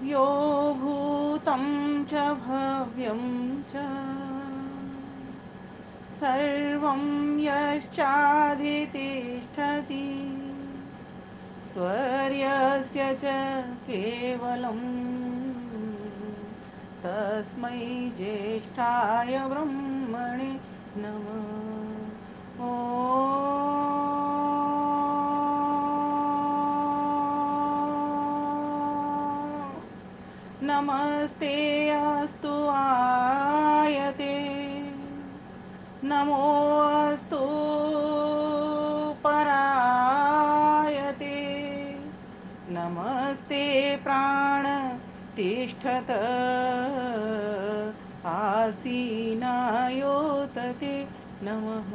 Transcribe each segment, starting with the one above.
यो भूतं च भव्यं च सर्वं यश्चाधितिष्ठति स्वर्यस्य च केवलं तस्मै ज्येष्ठाय ब्रह्मणे नमः। नमस्ते अस्तु आयते नमोऽस्तु परायते नमस्ते प्राण तिष्ठत आसीनायोतते नमः।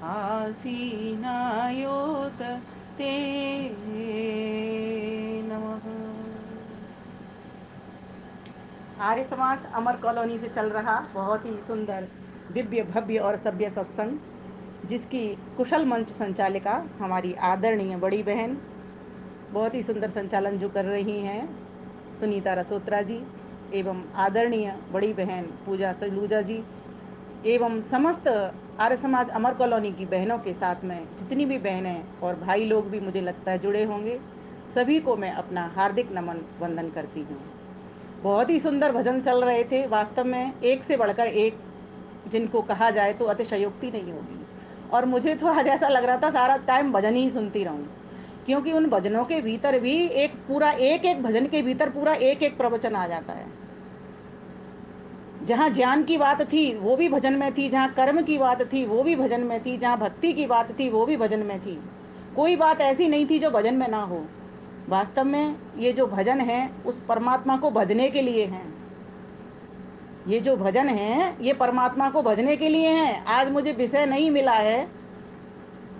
आसीनायोतते नमः। आर्य समाज अमर कॉलोनी से चल रहा बहुत ही सुंदर दिव्य भव्य और सभ्य सत्संग, जिसकी कुशल मंच संचालिका हमारी आदरणीय बड़ी बहन बहुत ही सुंदर संचालन जो कर रही हैं सुनीता रसोत्रा जी, एवं आदरणीय बड़ी बहन पूजा सलूजा जी, एवं समस्त आर्य समाज अमर कॉलोनी की बहनों के साथ में जितनी भी बहनें और भाई लोग भी मुझे लगता है जुड़े होंगे, सभी को मैं अपना हार्दिक नमन वंदन करती हूँ। बहुत ही सुंदर भजन चल रहे थे, वास्तव में एक से बढ़कर एक, जिनको कहा जाए तो अतिशयोक्ति नहीं होगी। और मुझे तो आज ऐसा लग रहा था सारा टाइम भजन ही सुनती रहूं, क्योंकि उन भजनों के भीतर भी एक पूरा एक एक भजन के भीतर पूरा एक एक प्रवचन आ जाता है। जहाँ ज्ञान की बात थी वो भी भजन में थी, जहाँ कर्म की बात थी वो भी भजन में थी, जहाँ भक्ति की बात थी वो भी भजन में थी। कोई बात ऐसी नहीं थी जो भजन में ना हो। वास्तव में ये जो भजन है उस परमात्मा को भजने के लिए हैं। ये जो भजन है ये परमात्मा को भजने के लिए हैं। आज मुझे विषय नहीं मिला है,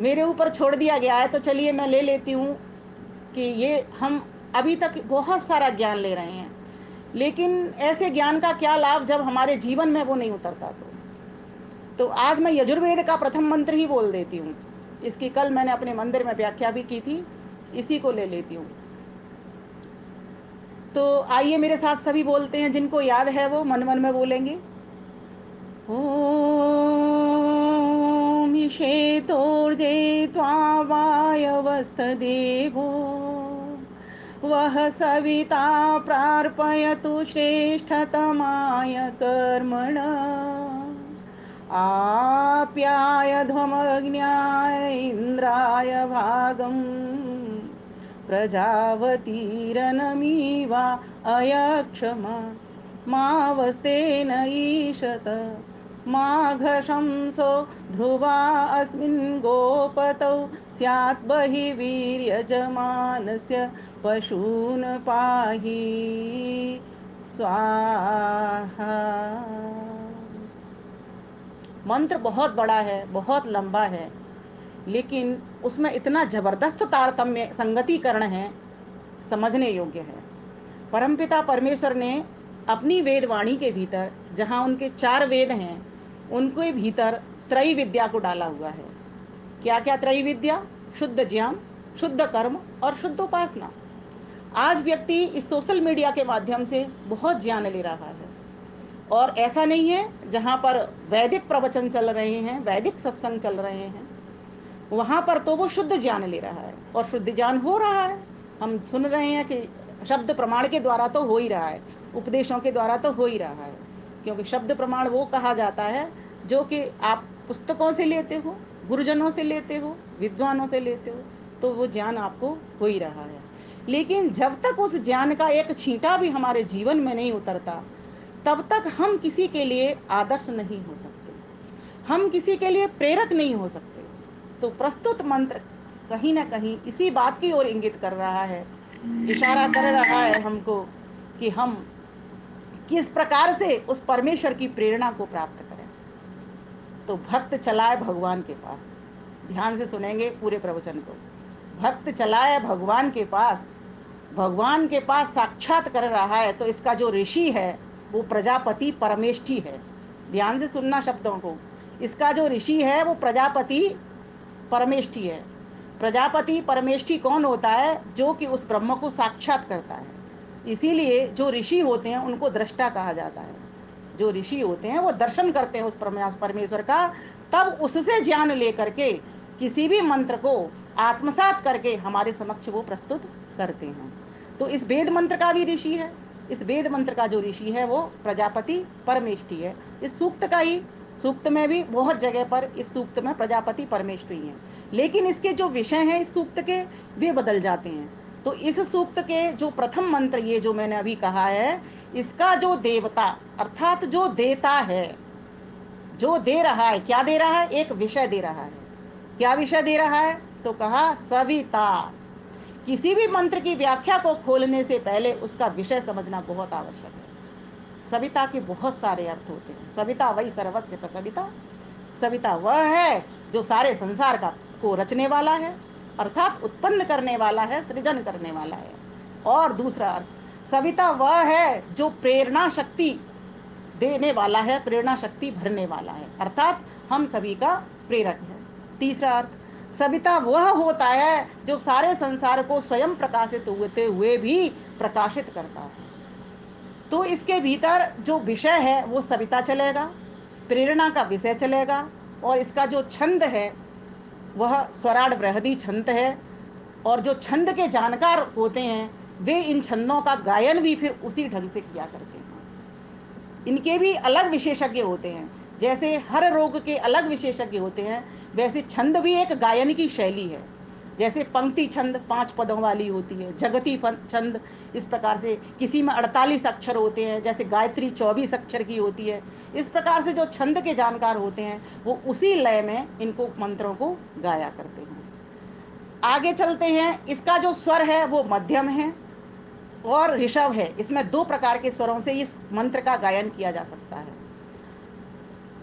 मेरे ऊपर छोड़ दिया गया है, तो चलिए मैं ले लेती हूँ कि ये हम अभी तक बहुत सारा ज्ञान ले रहे हैं, लेकिन ऐसे ज्ञान का क्या लाभ जब हमारे जीवन में वो नहीं उतरता। तो आज मैं यजुर्वेद का प्रथम मंत्र ही बोल देती हूँ। इसकी कल मैंने अपने मंदिर में व्याख्या भी की थी, इसी को ले लेती हूँ। तो आइए मेरे साथ सभी बोलते हैं, जिनको याद है वो मन मन में बोलेंगे। ॐ ईशेतोर्जे त्वावायवस्थदेवो वः सविता प्रार्पयतु श्रेष्ठतमाय कर्मण आप्यायध्वमग्न्याय इन्द्राय भागम् प्रजावतीरनमीवा अयक्षमा मावस्तेन ईशत माघशंसो ध्रुवा अस्मिन् गोपतौ स्यात् बहिः वीर्यजमानस्य पशून् पाहि स्वाहा। मंत्र बहुत बड़ा है, बहुत लंबा है, लेकिन उसमें इतना जबरदस्त तारतम्य संगतिकरण है, समझने योग्य है। परमपिता परमेश्वर ने अपनी वेद वाणी के भीतर, जहाँ उनके 4 वेद हैं, उनके भीतर त्रय विद्या को डाला हुआ है। क्या क्या त्रय विद्या? शुद्ध ज्ञान, शुद्ध कर्म और शुद्ध उपासना। आज व्यक्ति इस सोशल मीडिया के माध्यम से बहुत ज्ञान ले रहा है, और ऐसा नहीं है जहाँ पर वैदिक प्रवचन चल रहे हैं, वैदिक सत्संग चल रहे हैं, वहां पर तो वो शुद्ध ज्ञान ले रहा है और शुद्ध ज्ञान हो रहा है। हम सुन रहे हैं कि शब्द प्रमाण के द्वारा तो हो ही रहा है, उपदेशों के द्वारा तो हो ही रहा है, क्योंकि शब्द प्रमाण वो कहा जाता है जो कि आप पुस्तकों से लेते हो, गुरुजनों से लेते हो, विद्वानों से लेते हो, तो वो ज्ञान आपको हो ही रहा है। लेकिन जब तक उस ज्ञान का एक छींटा भी हमारे जीवन में नहीं उतरता, तब तक हम किसी के लिए आदर्श नहीं हो सकते, हम किसी के लिए प्रेरक नहीं हो सकते। तो प्रस्तुत मंत्र कहीं ना कहीं इसी बात की ओर इंगित कर रहा है, इशारा कर रहा है हमको कि हम किस प्रकार से उस परमेश्वर की प्रेरणा को प्राप्त करें। तो भक्त चलाए भगवान के पास, ध्यान से सुनेंगे पूरे प्रवचन को। भक्त चलाए भगवान के पास, भगवान के पास साक्षात कर रहा है, तो इसका जो ऋषि है वो प्रजापति परमेष्ठी है। ध्यान से सुनना शब्दों को। इसका जो ऋषि है वो प्रजापति परमेष्ठी है। प्रजापति परमेष्ठी कौन होता है? जो कि उस ब्रह्म को साक्षात करता है। इसीलिए जो ऋषि होते हैं उनको दृष्टा कहा जाता है। जो ऋषि होते हैं वो दर्शन करते हैं उस परमेश्वर का, तब उससे ज्ञान लेकर के किसी भी मंत्र को आत्मसात करके हमारे समक्ष वो प्रस्तुत करते हैं। तो इस वेद मंत्र का भी ऋषि है, इस वेद मंत्र का जो ऋषि है वो प्रजापति परमेष्टि है। इस सूक्त का ही, सूक्त में भी बहुत जगह पर इस सूक्त में प्रजापति परमेष्टि हैं, लेकिन इसके जो विषय हैं इस सूक्त के वे बदल जाते हैं। तो इस सूक्त के जो प्रथम मंत्र ये जो मैंने अभी कहा है, इसका जो देवता अर्थात जो देता है, जो दे रहा है, क्या दे रहा है, एक विषय दे रहा है। क्या विषय दे रहा है, तो कहा सविता। किसी भी मंत्र की व्याख्या को खोलने से पहले उसका विषय समझना बहुत आवश्यक है। सविता के बहुत सारे अर्थ होते हैं। सविता वही सर्वस्य प्रसविता, सविता वह है जो सारे संसार का को रचने वाला है, अर्थात उत्पन्न करने वाला है, सृजन करने वाला है। और दूसरा अर्थ, सविता वह है जो प्रेरणा शक्ति देने वाला है, प्रेरणा शक्ति भरने वाला है, अर्थात हम सभी का प्रेरक है। तीसरा अर्थ, सविता वह होता है जो सारे संसार को स्वयं प्रकाशित होते हुए भी प्रकाशित करता है। तो इसके भीतर जो विषय है वो सविता चलेगा, प्रेरणा का विषय चलेगा, और इसका जो छंद है वह स्वराट बृहदी छंद है। और जो छंद के जानकार होते हैं वे इन छंदों का गायन भी फिर उसी ढंग से किया करते हैं। इनके भी अलग विशेषज्ञ होते हैं, जैसे हर रोग के अलग विशेषज्ञ होते हैं, वैसे छंद भी एक गायन की शैली है। जैसे पंक्ति छंद 5 पदों वाली होती है, जगती छंद इस प्रकार से, किसी में 48 अक्षर होते हैं, जैसे गायत्री 24 अक्षर की होती है। इस प्रकार से जो छंद के जानकार होते हैं वो उसी लय में इनको मंत्रों को गाया करते हैं। आगे चलते हैं। इसका जो स्वर है वो मध्यम है और ऋषभ है। इसमें 2 प्रकार के स्वरों से इस मंत्र का गायन किया जा सकता है।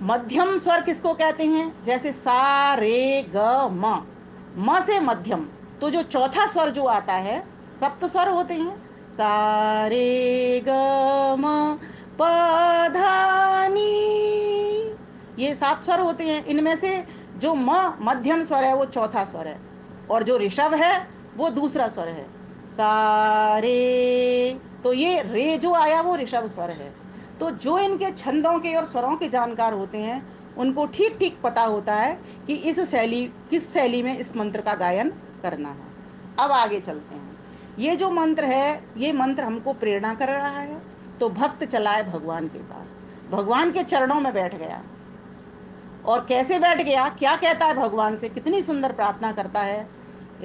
मध्यम स्वर किसको कहते हैं, जैसे सा रे ग म से मध्यम। तो जो चौथा स्वर जो आता है, सप्त स्वर होते हैं, सा रे ग म प धा नी, ये 7 स्वर होते हैं। इनमें से जो मध्यम स्वर है वो चौथा स्वर है, और जो ऋषभ है वो दूसरा स्वर है, सा रे। तो ये रे जो आया वो ऋषभ स्वर है। तो जो इनके छंदों के और स्वरों के जानकार होते हैं उनको ठीक ठीक पता होता है कि किस शैली में इस मंत्र का गायन करना है। अब आगे चलते हैं। ये जो मंत्र है ये मंत्र हमको प्रेरणा कर रहा है। तो भक्त चला है भगवान के पास, भगवान के चरणों में बैठ गया। और कैसे बैठ गया, क्या कहता है भगवान से, कितनी सुंदर प्रार्थना करता है,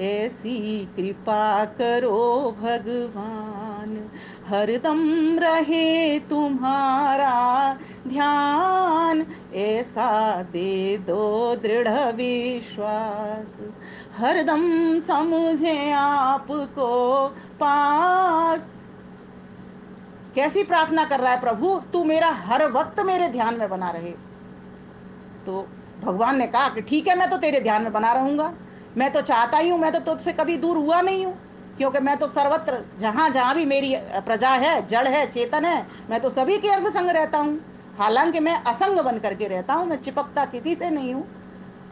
ऐसी कृपा करो भगवान, हरदम रहे तुम्हारा ध्यान, ऐसा दे दो दृढ़ विश्वास, हरदम समझे आपको पास। कैसी प्रार्थना कर रहा है, प्रभु तू मेरा हर वक्त मेरे ध्यान में बना रहे। तो भगवान ने कहा कि ठीक है, मैं तो तेरे ध्यान में बना रहूंगा, मैं तो चाहता ही हूँ, मैं तो तुझसे कभी दूर हुआ नहीं हूँ, क्योंकि मैं तो सर्वत्र जहाँ जहाँ भी मेरी प्रजा है, जड़ है, चेतन है, मैं तो सभी के अंग संग रहता हूँ। हालांकि मैं असंग बन करके रहता हूँ, मैं चिपकता किसी से नहीं हूँ,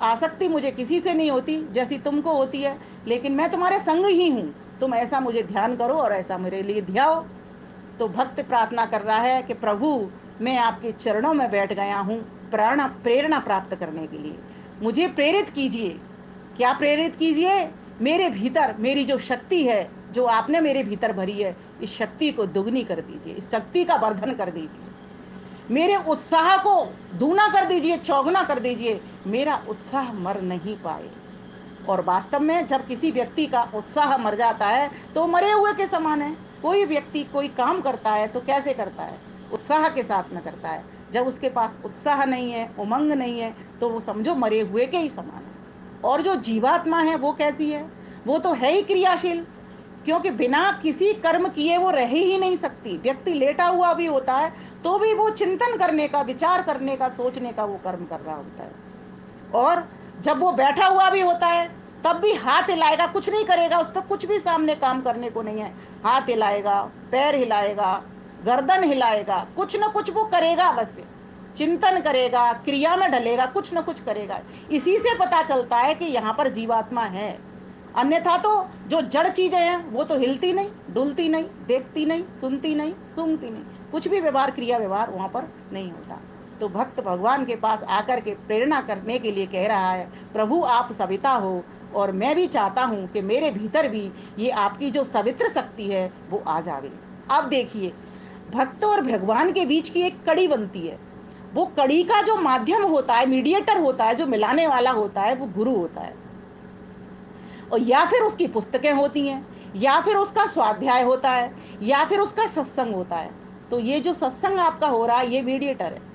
आसक्ति मुझे किसी से नहीं होती जैसी तुमको होती है, लेकिन मैं तुम्हारे संग ही हूँ। तुम ऐसा मुझे ध्यान करो और ऐसा मेरे लिए ध्याओ। तो भक्त प्रार्थना कर रहा है कि प्रभु मैं आपके चरणों में बैठ गया हूँ प्रेरणा प्राप्त करने के लिए, मुझे प्रेरित कीजिए। क्या प्रेरित कीजिए, मेरे भीतर मेरी जो शक्ति है जो आपने मेरे भीतर भरी है, इस शक्ति को दुगनी कर दीजिए, इस शक्ति का वर्धन कर दीजिए, मेरे उत्साह को दूना कर दीजिए, चौगुना कर दीजिए, मेरा उत्साह मर नहीं पाए। और वास्तव में जब किसी व्यक्ति का उत्साह मर जाता है तो मरे हुए के समान है। कोई व्यक्ति कोई काम करता है तो कैसे करता है, उत्साह के साथ में करता है। जब उसके पास उत्साह नहीं है, उमंग नहीं है, तो वो समझो मरे हुए के ही समान है। और जो जीवात्मा है वो कैसी है, वो तो है ही क्रियाशील, क्योंकि बिना किसी कर्म किए वो रह ही नहीं सकती। व्यक्ति लेटा हुआ भी होता है तो भी वो चिंतन करने का, विचार करने का, सोचने का वो कर्म कर रहा होता है। और जब वो बैठा हुआ भी होता है तब भी हाथ हिलाएगा, कुछ नहीं करेगा, उस पर कुछ भी सामने काम करने को नहीं है। हाथ हिलाएगा, पैर हिलाएगा, गर्दन हिलाएगा, कुछ ना कुछ वो करेगा, अवश्य चिंतन करेगा, क्रिया में ढलेगा, कुछ ना कुछ करेगा। इसी से पता चलता है कि यहाँ पर जीवात्मा है। अन्यथा तो जो जड़ चीजें हैं वो तो हिलती नहीं, डुलती नहीं, देखती नहीं, सुनती नहीं, सूंघती नहीं, कुछ भी व्यवहार क्रिया व्यवहार वहां पर नहीं होता। तो भक्त भगवान के पास आकर के प्रेरणा करने के लिए कह रहा है, प्रभु आप सविता हो और मैं भी चाहता हूं कि मेरे भीतर भी ये आपकी जो सवित्र शक्ति है वो आ जावे। अब देखिए, भक्त और भगवान के बीच की एक कड़ी बनती है। वो कड़ी का जो माध्यम होता है, मीडिएटर होता है, जो मिलाने वाला होता है, वो गुरु होता है। और या फिर उसकी पुस्तकें होती हैं, या फिर उसका स्वाध्याय होता है, या फिर उसका सत्संग होता है। तो ये जो सत्संग आपका हो रहा है ये मीडिएटर है।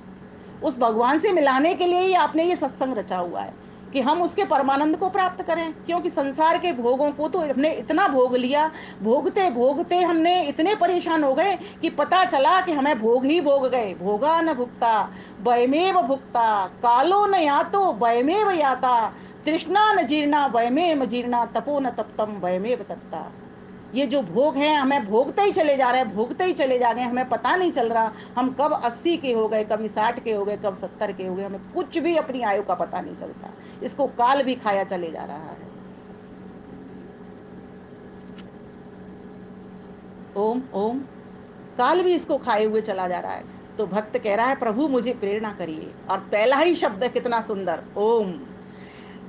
उस भगवान से मिलाने के लिए ही आपने ये सत्संग रचा हुआ है कि हम उसके परमानंद को प्राप्त करें। क्योंकि संसार के भोगों को तो हमने इतना भोग लिया, भोगते भोगते हमने इतने परेशान हो गए कि पता चला कि हमें भोग ही भोग गए। भोगा न भुक्ता वयमेव भुक्ता, कालो न यातो वयमेव याता, तृष्णा न जीर्णा वयमेव जीर्णा, तपो न तप्तम वयमेव तप्ता। ये जो भोग हैं हमें भोगते ही चले जा रहे हैं, भोगते ही चले जा गए, हमें पता नहीं चल रहा हम कब 80 के हो गए, कभी 60 के हो गए, कब 70 के हो गए, हमें कुछ भी अपनी आयु का पता नहीं चलता। इसको काल भी खाया चले जा रहा है। ओम ओम, काल भी इसको खाए हुए चला जा रहा है। तो भक्त कह रहा है प्रभु मुझे प्रेरणा करिए। और पहला ही शब्द कितना सुंदर, ओम।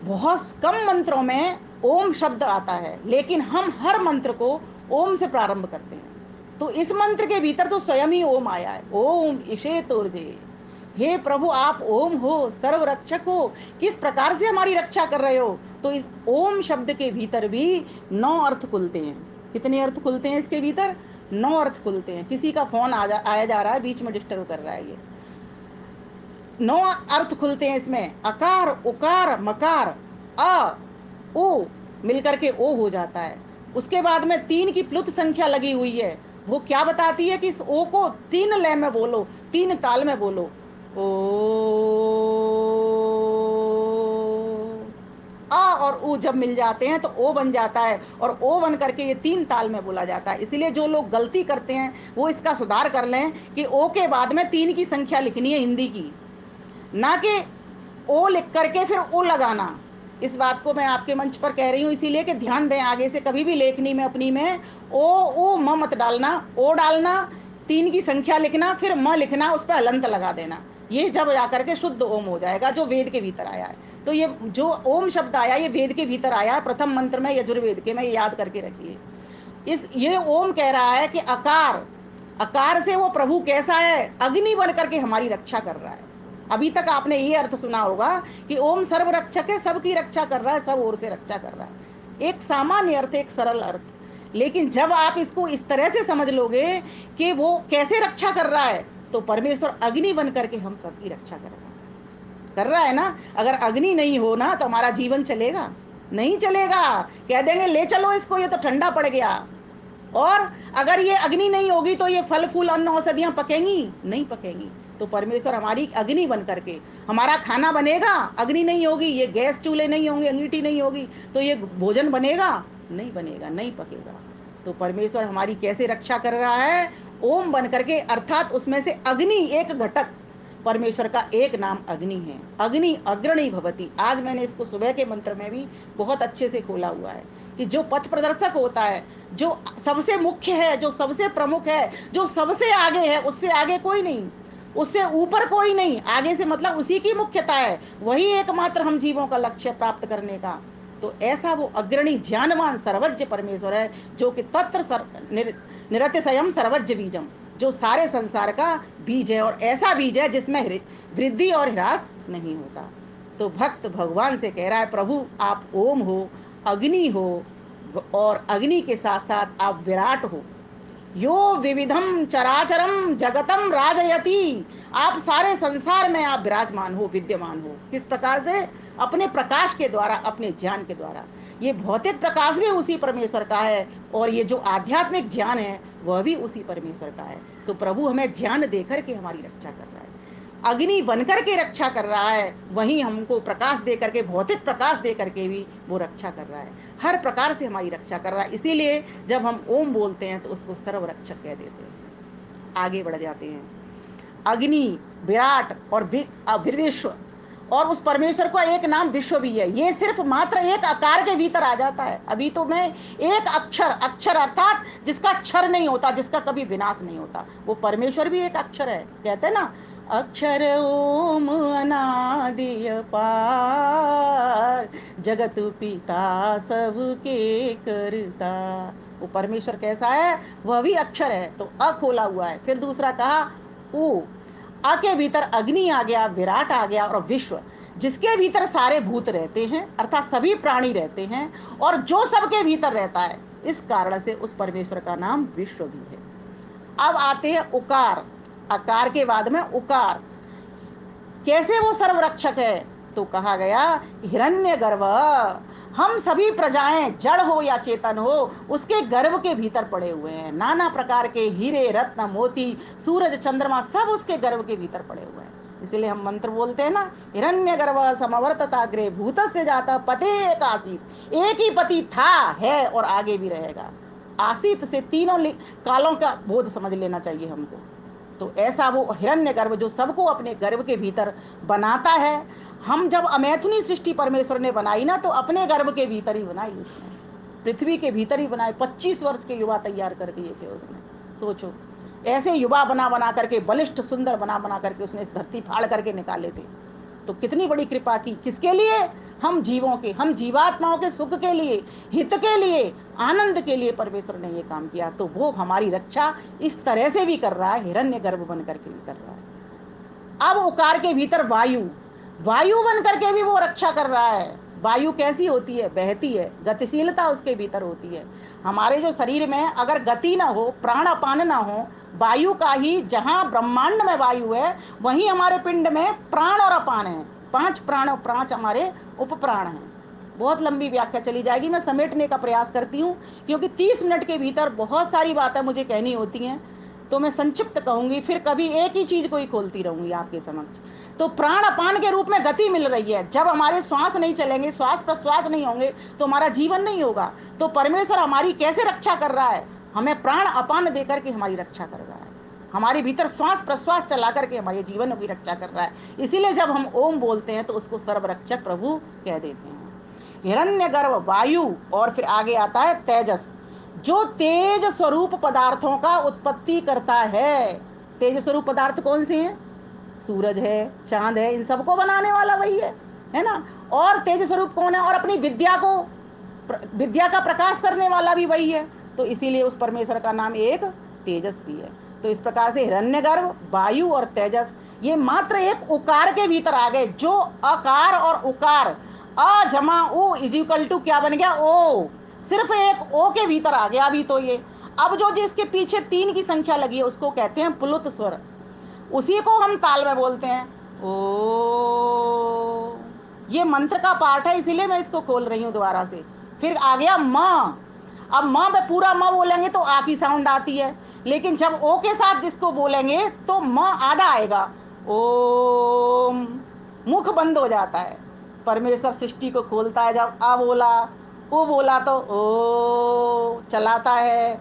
बहुत कम मंत्रों में ओम शब्द आता है, लेकिन हम हर मंत्र को ओम से प्रारंभ करते हैं। तो इस मंत्र के भीतर तो स्वयं ही ओम आया है, ओम ईशे तुर्जे। हे प्रभु आप ओम हो, सर्व रक्षक हो, किस प्रकार से हमारी रक्षा कर रहे हो। तो इस ओम शब्द के भीतर भी 9 अर्थ खुलते हैं। कितने अर्थ खुलते हैं इसके भीतर? 9 अर्थ खुलते हैं। किसी का फोन आया जा रहा है, बीच में डिस्टर्ब कर रहा है। ये 9 अर्थ खुलते हैं इसमें। अकार उकार मकार, अ ओ मिलकर के ओ हो जाता है। उसके बाद में 3 की प्लुत संख्या लगी हुई है। वो क्या बताती है कि इस ओ को 3 लय में बोलो, 3 ताल में बोलो। ओ, आ और ऊ जब मिल जाते हैं तो ओ बन जाता है, और ओ बन करके ये 3 ताल में बोला जाता है। इसलिए जो लोग गलती करते हैं वो इसका सुधार कर लें कि ओ के बाद में 3 की संख्या लिखनी है हिंदी की, ना कि ओ लिख करके फिर ओ लगाना। इस बात को मैं आपके मंच पर कह रही हूँ इसीलिए कि ध्यान दें, आगे से कभी भी लेखनी में अपनी में ओ ओ म मत डालना, ओ डालना, 3 की संख्या लिखना, फिर म लिखना, उस पर हलंत लगा देना। ये जब जाकर के शुद्ध ओम हो जाएगा, जो वेद के भीतर आया है। तो ये जो ओम शब्द आया ये वेद के भीतर आया है, प्रथम मंत्र में यजुर्वेद के में, याद करके रखिए। ये ओम कह रहा है कि अकार, अकार से वो प्रभु कैसा है, अग्नि बन करके हमारी रक्षा कर रहा है। अभी तक आपने ये अर्थ सुना होगा कि ओम सर्व रक्षक है, सबकी रक्षा कर रहा है, सब ओर से रक्षा कर रहा है। एक सामान्य अर्थ, एक सरल अर्थ। लेकिन जब आप इसको इस तरह से समझ लोगे कि वो कैसे रक्षा कर रहा है, तो परमेश्वर अग्नि बन करके हम सबकी रक्षा कर रहा है ना। अगर अग्नि नहीं हो ना तो हमारा जीवन चलेगा नहीं चलेगा। कह देंगे ले चलो इसको, ये तो ठंडा पड़ गया। और अगर ये अग्नि नहीं होगी तो ये फल फूल अन्न औषधियां पकेंगी नहीं पकेंगी। तो परमेश्वर हमारी अग्नि बन करके, हमारा खाना बनेगा, अग्नि नहीं होगी, ये गैस चूल्हे नहीं होंगे, अंगीठी नहीं होगी, तो ये भोजन बनेगा नहीं, बनेगा नहीं, पकेगा। तो परमेश्वर हमारी कैसे रक्षा कर रहा है, ओम बन करके, अर्थात उसमें से अग्नि एक घटक, परमेश्वर का एक नाम अग्नि है। अग्नि अग्रणी भवती, आज मैंने इसको सुबह के मंत्र में भी बहुत अच्छे से खोला हुआ है कि जो पथ प्रदर्शक होता है, जो सबसे मुख्य है, जो सबसे प्रमुख है, जो सबसे आगे है, उससे आगे कोई नहीं, उससे ऊपर कोई नहीं, आगे से मतलब उसी की मुख्यता है, वही एकमात्र हम जीवों का लक्ष्य प्राप्त करने का। तो ऐसा वो अग्रणी ज्ञानवान सर्वज्ञ परमेश्वर है, जो कि तत्र निरतिशयम सर्वज्ञ बीजम, जो सारे संसार का बीज है, और ऐसा बीज है जिसमें वृद्धि और ह्रास नहीं होता। तो भक्त भगवान से कह रहा है प्रभु आप ओम हो, अग्नि हो, और अग्नि के साथ साथ आप विराट हो। यो विविधम चराचरम जगतम राजयति, आप सारे संसार में आप विराजमान हो, विद्यमान हो। किस प्रकार से? अपने प्रकाश के द्वारा, अपने ज्ञान के द्वारा। ये भौतिक प्रकाश भी उसी परमेश्वर का है, और ये जो आध्यात्मिक ज्ञान है वह भी उसी परमेश्वर का है। तो प्रभु हमें ज्ञान देकर के हमारी रक्षा कर रहा है, अग्नि बनकर के रक्षा कर रहा है, वहीं हमको प्रकाश दे करके, भौतिक प्रकाश दे करके भी वो रक्षा कर रहा है, हर प्रकार से हमारी रक्षा कर रहा है। इसीलिए जब हम ओम बोलते हैं तो उसको सर्वरक्षक कह देते हैं। आगे बढ़ जाते हैं। अग्नि, विराट और विश्व और उस परमेश्वर का एक नाम विश्व भी है। ये सिर्फ मात्र एक आकार के भीतर आ जाता है। अभी तो मैं एक अक्षर, अक्षर अर्थात जिसका क्षर नहीं होता, जिसका कभी विनाश नहीं होता, वो परमेश्वर भी एक अक्षर है। कहते हैं ना, अक्षर ओम अनादि अपार, जगत पिता सबके करता। वो परमेश्वर कैसा है? वह भी अक्षर है, तो अ खोला हुआ है। फिर दूसरा कहा ऊ, अ के भीतर अग्नि आ गया, विराट आ गया, और विश्व जिसके भीतर सारे भूत रहते हैं, अर्थात सभी प्राणी रहते हैं, और जो सबके भीतर रहता है। इस कारण से उस परमेश्वर का नाम विश्व भी है। अब आते हैं उकार, अकार के बाद में उकार। कैसे वो सर्वरक्षक है? तो कहा गया हिरण्य गर्भ, हम सभी प्रजाएं जड़ हो या चेतन हो उसके गर्भ के भीतर पड़े हुए हैं। नाना प्रकार के हीरे रत्न मोती सूरज चंद्रमा सब उसके गर्भ के भीतर पड़े हुए हैं। इसलिए हम मंत्र बोलते हैं ना, हिरण्य गर्भ समवर्तताग्रे भूत से जाता पते एक आसीत। एक ही पति था, है और आगे भी रहेगा। आसीत से तीनों कालों का बोध समझ लेना चाहिए हमको। तो ऐसा वो हिरण्यगर्भ जो सबको अपने गर्भ के भीतर बनाता है। हम जब अमैथुनी सृष्टि परमेश्वर ने बनाई ना, तो अपने गर्भ के भीतर ही बनाई उसने, पृथ्वी के भीतर ही बनाई। 25 वर्ष के युवा तैयार कर दिए थे उसने। सोचो, ऐसे युवा बना बना करके, बलिष्ठ सुंदर बना बना करके उसने इस धरती फाड़ करके निकाले थे। तो कितनी बड़ी कृपा की, किसके लिए? हम जीवों के, हम जीवात्माओं के सुख के लिए, हित के लिए, आनंद के लिए परमेश्वर ने ये काम किया। तो वो हमारी रक्षा इस तरह से भी कर रहा है, हिरण्य गर्भ बन करके भी कर रहा है। अब उकार के भीतर वायु, वायु बन करके भी वो रक्षा कर रहा है। वायु कैसी होती है? बहती है, गतिशीलता उसके भीतर होती है। हमारे जो शरीर में अगर गति ना हो, प्राण अपान ना हो, वायु का ही, जहां ब्रह्मांड में वायु है वहीं हमारे पिंड में प्राण और अपान है। 5 प्राण और 5 हमारे उपप्राण हैं। बहुत लंबी व्याख्या चली जाएगी, मैं समेटने का प्रयास करती हूँ, क्योंकि 30 मिनट के भीतर बहुत सारी बातें मुझे कहनी होती हैं। तो मैं संक्षिप्त कहूंगी, फिर कभी एक ही चीज को ही खोलती रहूंगी आपके समक्ष। तो प्राण अपान के रूप में गति मिल रही है। जब हमारे श्वास नहीं चलेंगे, श्वास प्रश्वास नहीं होंगे, तो हमारा जीवन नहीं होगा। तो परमेश्वर हमारी कैसे रक्षा कर रहा है? हमें प्राण अपान देकर के हमारी रक्षा कर रहा है। हमारे भीतर श्वास प्रश्वास चला करके हमारे जीवन की रक्षा कर रहा है। इसीलिए जब हम ओम बोलते हैं तो उसको सर्वरक्षक प्रभु कह देते हैं। हिरण्यगर्भ वायु, और फिर आगे आता है तेजस, जो तेज स्वरूप पदार्थों का उत्पत्ति करता है। तेज स्वरूप पदार्थ कौन से हैं? सूरज है, चांद है, इन सबको बनाने वाला वही है ना। और तेज स्वरूप कौन है? और अपनी विद्या को, विद्या का प्रकाश करने वाला भी वही है। तो इसीलिए उस परमेश्वर का नाम एक तेजस भी है। तो इस प्रकार से हिरण्यगर्भ, वायु और तेजस, ये मात्र एक उकार के भीतर आ गए। जो अकार और उकार, अ जमा उ इज इक्वल टू क्या बन गया? ओ। सिर्फ एक ओ के भीतर आ गया अभी तो ये। अब जो जिसके पीछे 3 की संख्या लगी है उसको कहते हैं प्लुत स्वर। उसी को हम ताल में बोलते हैं ओ। ये मंत्र का पार्ट है, इसीलिए मैं इसको खोल रही हूं दोबारा से। फिर आ गया म। अब म में पूरा म बोलेंगे तो आ की साउंड आती है, लेकिन जब ओ के साथ जिसको बोलेंगे तो म आधा आएगा। ओम। मुख बंद हो जाता है। परमेश्वर सृष्टि को खोलता है जब आ बोला, ओ बोला तो ओ चलाता है,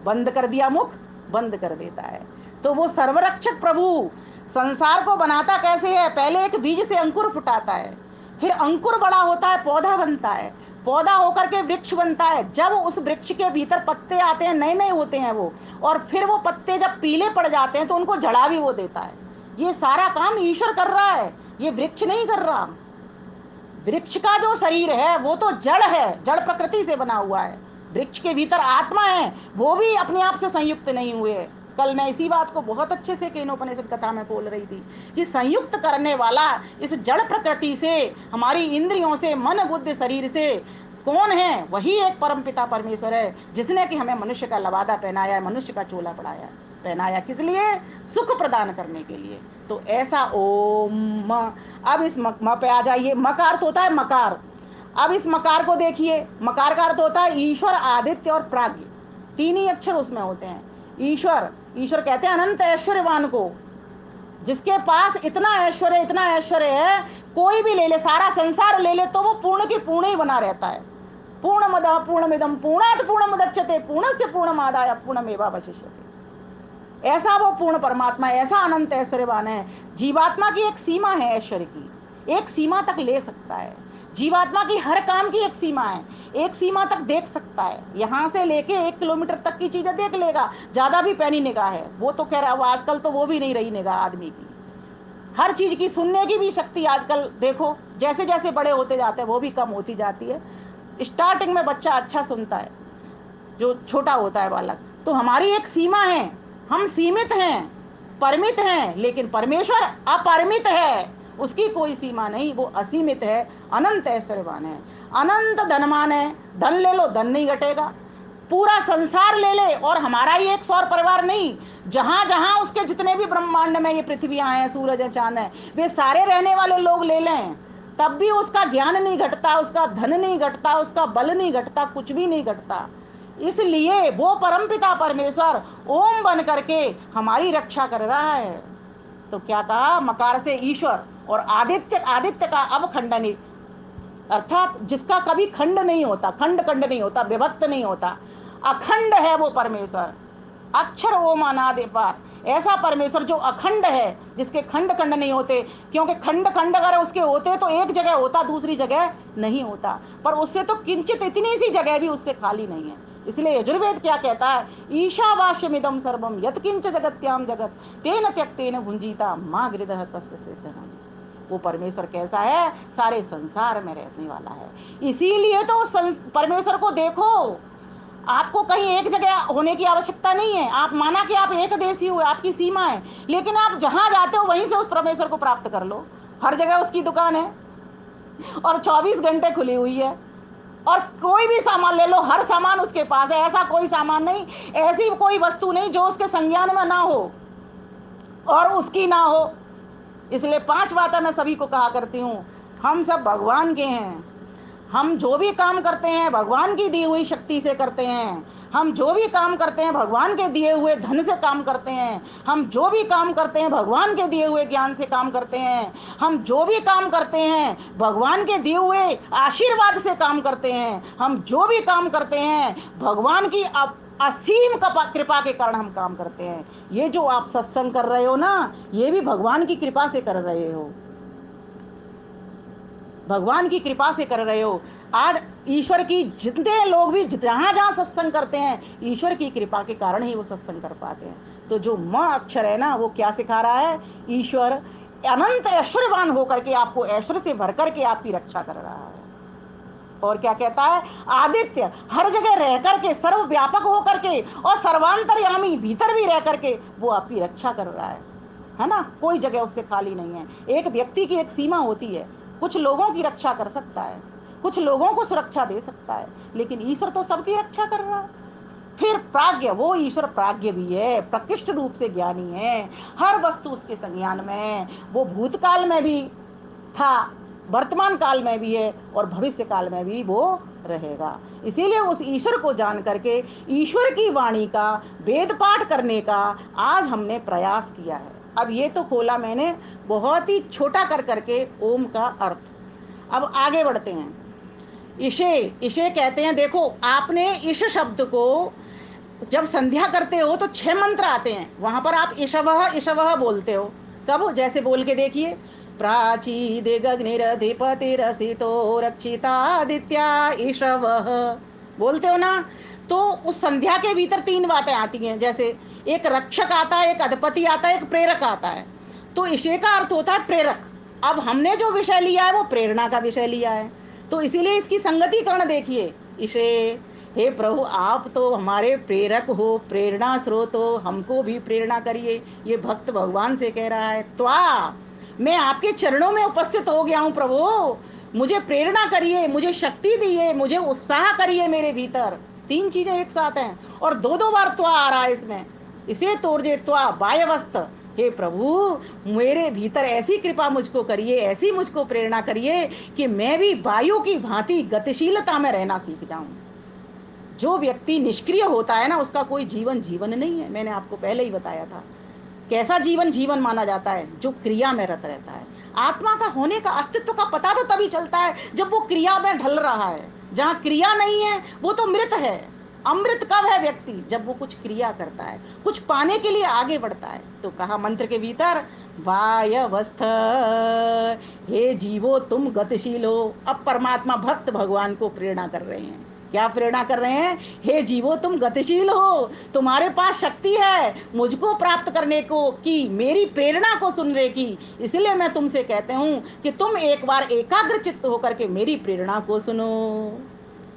बंद कर दिया मुख, बंद कर देता है। तो वो सर्वरक्षक प्रभु संसार को बनाता कैसे है? पहले एक बीज से अंकुर फुटाता है, फिर अंकुर बड़ा होता है, पौधा बनता है, पौधा होकर के वृक्ष बनता है। जब उस वृक्ष के भीतर पत्ते आते हैं, नए नए होते हैं वो, और फिर वो पत्ते जब पीले पड़ जाते हैं तो उनको जड़ा भी वो देता है। ये सारा काम ईश्वर कर रहा है, ये वृक्ष नहीं कर रहा। वृक्ष का जो शरीर है वो तो जड़ है, जड़ प्रकृति से बना हुआ है। वृक्ष के भीतर आत्मा है, वो भी अपने आप से संयुक्त नहीं हुए। कल मैं इसी बात को बहुत अच्छे से केनोपनिषद कथा में बोल रही थी कि संयुक्त करने वाला इस जड़ प्रकृति से, हमारी इंद्रियों से, मन बुद्धि शरीर से कौन है? वही एक परमपिता परमेश्वर है, जिसने कि हमें मनुष्य का लवादा पहनाया है, मनुष्य का चोला पड़ाया, पहनाया। किस लिए? सुख प्रदान करने के लिए। तो ऐसा ओम। अब इस म पे आ जाइए। म का अर्थ होता है मकार। अब इस मकार को देखिए, मकार का अर्थ होता है ईश्वर, आदित्य और प्राज्ञ। 3 ही अक्षर उसमें होते हैं। ईश्वर, ईश्वर कहते हैं अनंत ऐश्वर्यवान को, जिसके पास इतना ऐश्वर्य, इतना ऐश्वर्य है, कोई भी ले ले, सारा संसार ले ले तो वो पूर्ण की पूर्ण ही बना रहता है। पूर्णमदः पूर्णमिदं पूर्णात् पूर्णमुदच्यते पूर्णस्य पूर्णमादाय पूर्णमेवावशिष्यते। ऐसा वो पूर्ण परमात्मा, ऐसा अनंत ऐश्वर्यवान है। जीवात्मा की एक सीमा है ऐश्वर्य की, एक सीमा तक ले सकता है। जीवात्मा की हर काम की एक सीमा है, एक सीमा तक देख सकता है। यहां से लेके 1 किलोमीटर तक की चीजें देख लेगा, ज्यादा भी पैनी निगाह है वो तो। कह रहा है आजकल तो वो भी नहीं रही निगाह आदमी की। हर चीज की सुनने की भी शक्ति आजकल देखो जैसे जैसे बड़े होते जाते हैं वो भी कम होती जाती है। स्टार्टिंग में बच्चा अच्छा सुनता है, जो छोटा होता है बालक। तो हमारी एक सीमा है, हम सीमित हैं, परिमित हैं, लेकिन परमेश्वर अपरिमित है, उसकी कोई सीमा नहीं, वो असीमित है, अनंत ऐश्वर्यवान है, अनंत धनवान है। धन ले लो धन नहीं घटेगा, पूरा संसार ले ले और हमारा ही एक सौर परिवार नहीं, जहां जहां उसके जितने भी ब्रह्मांड में ये पृथ्वियां हैं, सूरज है, चांद है, वे सारे रहने वाले लोग ले लें, तब भी उसका ज्ञान नहीं घटता, उसका धन नहीं घटता, उसका बल नहीं घटता, कुछ भी नहीं घटता। इसलिए वो परमपिता परमेश्वर ओम बन करके हमारी रक्षा कर रहा है। तो क्या कहा, मकार से ईश्वर और आदित्य, आदित्य का अवखंडन, अर्थात जिसका कभी खंड नहीं होता, खंड खंड नहीं होता, विभक्त नहीं होता, अखंड है वो परमेश्वर। अक्षर ओम अनादि पार, ऐसा परमेश्वर जो अखंड है, जिसके खंड खंड नहीं होते। क्योंकि खंड खंड अगर उसके होते तो एक जगह होता, दूसरी जगह नहीं होता, पर उससे तो किंचित इतनी सी जगह भी उससे खाली नहीं है। इसलिए यजुर्वेद क्या कहता है, ईशावास्यमिदं सर्वम यत्किंच जगत्याम जगत तेन त्यक्तेन भुंजीता माँ गृदः तस्य सिद्धनम। वो परमेश्वर कैसा है, सारे संसार में रहने वाला है। इसीलिए तो परमेश्वर को देखो, आपको कहीं एक जगह होने की आवश्यकता नहीं है। आप माना कि आप एक देशी हो, आपकी सीमा है, लेकिन आप जहां जाते हो वहीं से उस परमेश्वर को प्राप्त कर लो। हर जगह उसकी दुकान है और 24 घंटे खुली हुई है, और कोई भी सामान ले लो, हर सामान उसके पास है। ऐसा कोई सामान नहीं, ऐसी कोई वस्तु नहीं जो उसके संज्ञान में ना हो और उसकी ना हो। इसलिए 5 बातें मैं सभी को कहा करती हूँ, हम सब भगवान के हैं। हम जो भी काम करते हैं भगवान की दी हुई शक्ति से करते हैं। हम जो भी काम करते हैं भगवान के दिए हुए धन से काम करते हैं। हम जो भी काम करते हैं भगवान के दिए हुए ज्ञान से काम करते हैं। हम जो भी काम करते हैं भगवान के दिए हुए आशीर्वाद से काम करते हैं। हम जो भी काम करते हैं भगवान की असीम कृपा के कारण हम काम करते हैं। ये जो आप सत्संग कर रहे हो ना, ये भी भगवान की कृपा से कर रहे हो, भगवान की कृपा से कर रहे हो। आज ईश्वर की जितने लोग भी जहां जहां सत्संग करते हैं, ईश्वर की कृपा के कारण ही वो सत्संग कर पाते हैं। तो जो म अक्षर है ना, वो क्या सिखा रहा है, ईश्वर अनंत ऐश्वर्यवान होकर के आपको ऐश्वर्य से भर करके आपकी रक्षा कर रहा है। और क्या कहता है, आदित्य हर जगह रह करके, सर्वव्यापक होकर के और सर्वांतर्यामी भीतर भी रह करके वो आपकी रक्षा कर रहा है ना। कोई जगह उससे खाली नहीं है। एक व्यक्ति की एक सीमा होती है, कुछ लोगों की रक्षा कर सकता है, कुछ लोगों को सुरक्षा दे सकता है, लेकिन ईश्वर तो सबकी रक्षा कर रहा है। फिर प्राज्ञ, वो ईश्वर प्राज्ञ भी है, प्रकृष्ट रूप से ज्ञानी है, हर वस्तु उसके संज्ञान में है। वो भूतकाल में भी था, वर्तमान काल में भी है और भविष्य काल में भी वो रहेगा। इसीलिए उस ईश्वर को जान करके ईश्वर की वाणी का वेद पाठ करने का आज हमने प्रयास किया है। अब ये तो खोला मैंने बहुत ही छोटा कर करके ओम का अर्थ। अब आगे बढ़ते हैं। इशे, इशे कहते हैं, देखो आपने इश शब्द को जब संध्या करते हो तो 6 मंत्र आते हैं, वहां पर आप ईशवः ईशवः बोलते हो। कब, जैसे बोल के देखिए, प्राचीदिगग्निरधिपतिरसितो रक्षितादित्या ईशवः, बोलते हो ना। तो उस संध्या के भीतर 3 बातें आती हैं, जैसे एक रक्षक आता है, एक अधिपति आता है, एक प्रेरक आता है। तो इशे का अर्थ होता है प्रेरक। अब हमने जो विषय लिया है वो प्रेरणा का विषय लिया है, तो इसीलिए इसकी संगतिकरण देखिए। इशे, हे प्रभु आप तो हमारे प्रेरक हो, प्रेरणा स्रोत हो, हमको भी प्रेरणा करिए। ये भक्त भगवान से कह रहा है। त्वा, मैं आपके चरणों में उपस्थित हो गया हूँ प्रभु, मुझे प्रेरणा करिए, मुझे शक्ति दिए, मुझे उत्साह करिए मेरे भीतर। 3 चीजें एक साथ हैं और 2 बार त्वा आ रहा है इसमें। इसे तोड़जे त्वा वायवस्थ, हे प्रभु मेरे भीतर ऐसी कृपा मुझको करिए, ऐसी मुझको प्रेरणा करिए कि मैं भी वायु की भांति गतिशीलता में रहना सीख जाऊं। जो व्यक्ति निष्क्रिय होता है ना, उसका कोई जीवन जीवन नहीं है। मैंने आपको पहले ही बताया था कैसा जीवन जीवन माना जाता है, जो क्रिया में रत रहता है। आत्मा का होने का, अस्तित्व का पता तो तभी चलता है जब वो क्रिया में ढल रहा है। जहाँ क्रिया नहीं है वो तो मृत है। अमृत कब है व्यक्ति? जब वो कुछ क्रिया करता है, कुछ पाने के लिए आगे बढ़ता है। तो कहा मंत्र के भीतर, वायवस्थ, हे जीवो तुम गतिशील हो। अब परमात्मा भक्त भगवान को प्रेरणा कर रहे हैं। क्या प्रेरणा कर रहे हैं? हे जीवो तुम गतिशील हो, तुम्हारे पास शक्ति है मुझको प्राप्त करने को, की मेरी प्रेरणा को सुनने की। इसलिए मैं तुमसे कहते हूँ कि तुम एक बार एकाग्र चित्त होकर के मेरी प्रेरणा को सुनो।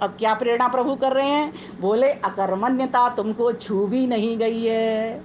अब क्या प्रेरणा प्रभु कर रहे हैं? बोले अकर्मण्यता तुमको छू भी नहीं गई है।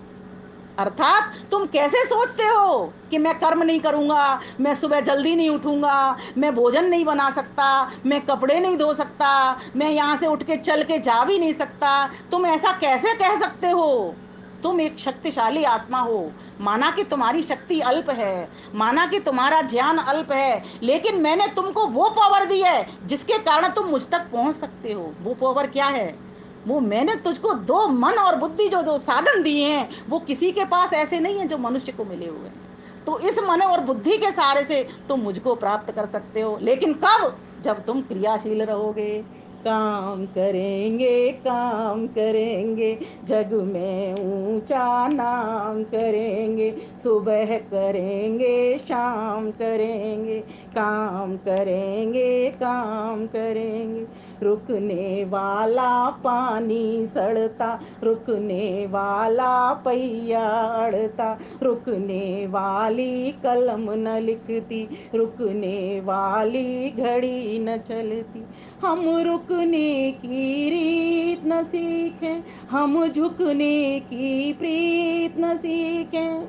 अर्थात तुम कैसे सोचते हो कि मैं कर्म नहीं करूंगा, मैं सुबह जल्दी नहीं उठूंगा, मैं भोजन नहीं बना सकता, मैं कपड़े नहीं धो सकता, मैं यहां से उठ के चल के जा भी नहीं सकता। तुम ऐसा कैसे कह सकते हो? तुम एक शक्तिशाली आत्मा हो। माना कि तुम्हारी शक्ति अल्प है, माना कि तुम्हारा ज्ञान अल्प है, लेकिन मैंने तुमको वो पावर दी है जिसके कारण तुम मुझ तक पहुंच सकते हो। वो पावर क्या है? वो मैंने तुझको दो मन और बुद्धि जो दो साधन दिए हैं, वो किसी के पास ऐसे नहीं है जो मनुष्य को मिले हुए हैं। तो इस मन और बुद्धि के सहारे से तुम मुझको प्राप्त कर सकते हो। लेकिन कब? जब तुम क्रियाशील रहोगे। काम करेंगे, काम करेंगे, जग में ऊंचा नाम करेंगे, सुबह करेंगे, शाम करेंगे, काम करेंगे, काम करेंगे। रुकने वाला पानी सड़ता, रुकने वाला पहिया अड़ता, रुकने वाली कलम न लिखती, रुकने वाली घड़ी न चलती। हम रुकने की रीत न सीखें, हम झुकने की प्रीत न सीखें।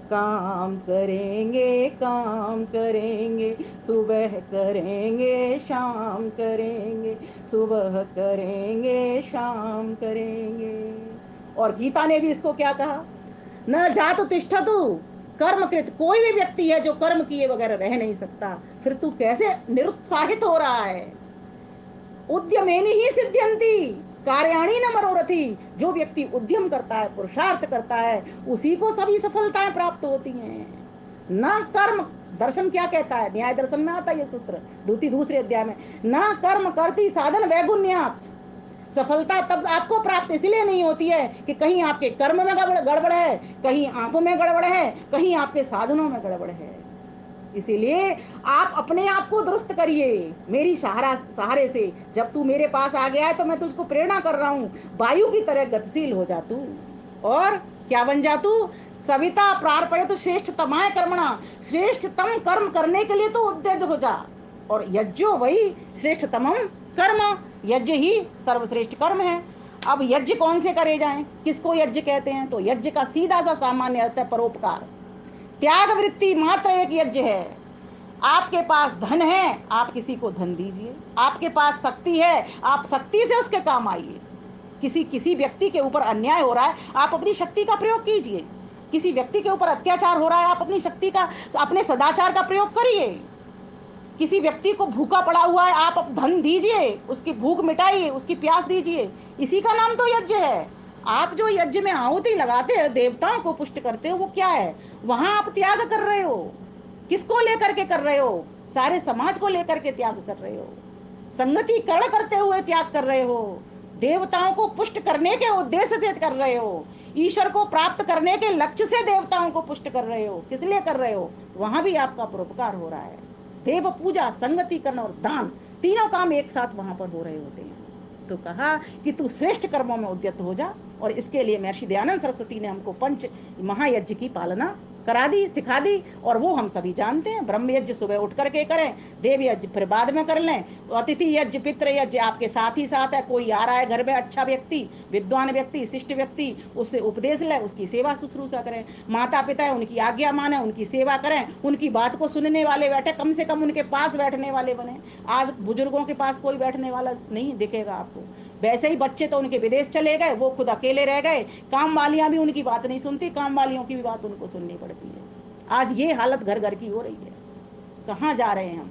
काम करेंगे, काम करेंगे, सुबह करेंगे, शाम करेंगे, सुबह करेंगे, शाम करेंगे। और गीता ने भी इसको क्या कहा? न जातु तिष्ठतु कर्मकृत। कोई भी व्यक्ति है जो कर्म किए बगैर रह नहीं सकता। फिर तू कैसे निरुत्साहित हो रहा है? उद्यमेनि ही सिद्ध्यंति कार्याणि न मनोरथी। जो व्यक्ति उद्यम करता है, पुरुषार्थ करता है, उसी को सभी सफलताएं प्राप्त होती हैं। न कर्म, दर्शन क्या कहता है? न्याय दर्शन में आता है ये सूत्र, दूसरे अध्याय में। न कर्म करती साधन वैगुण्यात। सफलता तब आपको प्राप्त इसलिए नहीं होती है कि कहीं आपके कर्म में गड़बड़ है, कहीं आंखों में गड़बड़ है, कहीं आपके साधनों में गड़बड़ है। इसीलिए आप अपने आप को दुरुस्त करिए मेरी सहारे से। जब तू मेरे पास आ गया है तो मैं तुझको प्रेरणा कर रहा हूं, वायु की तरह गतिशील हो जा तू। और क्या बन जा तू? सविता प्रार्पयतु श्रेष्ठतमाय कर्मणा। श्रेष्ठतम कर्म करने के लिए तो उद्यत हो जा। और यज्ञो वही श्रेष्ठतमम कर्म। यज्ञ ही सर्वश्रेष्ठ कर्म है। अब यज्ञ कौन से करे जाएं? किसको यज्ञ कहते हैं? तो यज्ञ का सीधा सा सामान्य अर्थ है परोपकार। त्याग वृत्ति मात्र एक यज्ञ है। आपके पास धन है, आप किसी को धन दीजिए। आपके पास शक्ति है, आप शक्ति से उसके काम आइए। किसी व्यक्ति के ऊपर अन्याय हो रहा है, आप अपनी शक्ति का प्रयोग कीजिए। किसी व्यक्ति के ऊपर अत्याचार हो रहा है, आप अपनी शक्ति का, अपने सदाचार का प्रयोग करिए। किसी व्यक्ति को भूखा पड़ा हुआ है, आप धन दीजिए, उसकी भूख मिटाइए, उसकी प्यास दीजिए। इसी का नाम तो यज्ञ है। आप जो यज्ञ में आहुति लगाते हो, देवताओं को पुष्ट करते हो, वो क्या है? वहां आप त्याग कर रहे हो। किसको लेकर के कर रहे हो? सारे समाज को लेकर के त्याग कर रहे हो। संगति कर्ण करते हुए त्याग कर रहे हो। देवताओं को पुष्ट करने के उद्देश्य से कर रहे हो। ईश्वर को प्राप्त करने के लक्ष्य से देवताओं को पुष्ट कर रहे हो। किस लिए कर रहे हो? वहां भी आपका परोपकार हो रहा है। देव पूजा, संगति करना और दान, तीनों काम एक साथ वहां पर हो रहे होते हैं। तो कहा कि तू श्रेष्ठ कर्मों में उद्यत हो जा। और इसके लिए महर्षि दयानंद सरस्वती ने हमको पंच महायज्ञ की पालना करा दी, सिखा दी। और वो हम सभी जानते हैं। ब्रह्म यज्ञ सुबह उठ करके करें, देव यज्ञ फिर बाद में कर लें, अतिथि यज्ञ, पितृ यज्ञ आपके साथ ही साथ है। कोई आ रहा है घर में, अच्छा व्यक्ति, विद्वान व्यक्ति, शिष्ट व्यक्ति, उससे उपदेश ले, उसकी सेवा शुश्रूषा करें। माता पिता है, उनकी आज्ञा माने, उनकी सेवा करें, उनकी बात को सुनने वाले बैठे, कम से कम उनके पास बैठने वाले बने। आज बुजुर्गों के पास कोई बैठने वाला नहीं दिखेगा आपको। वैसे ही बच्चे तो उनके विदेश चले गए, वो खुद अकेले रह गए। काम वालियां भी उनकी बात नहीं सुनती, काम वालियों की भी बात उनको सुननी पड़ती है। आज ये हालत घर घर की हो रही है। कहाँ जा रहे हैं हम?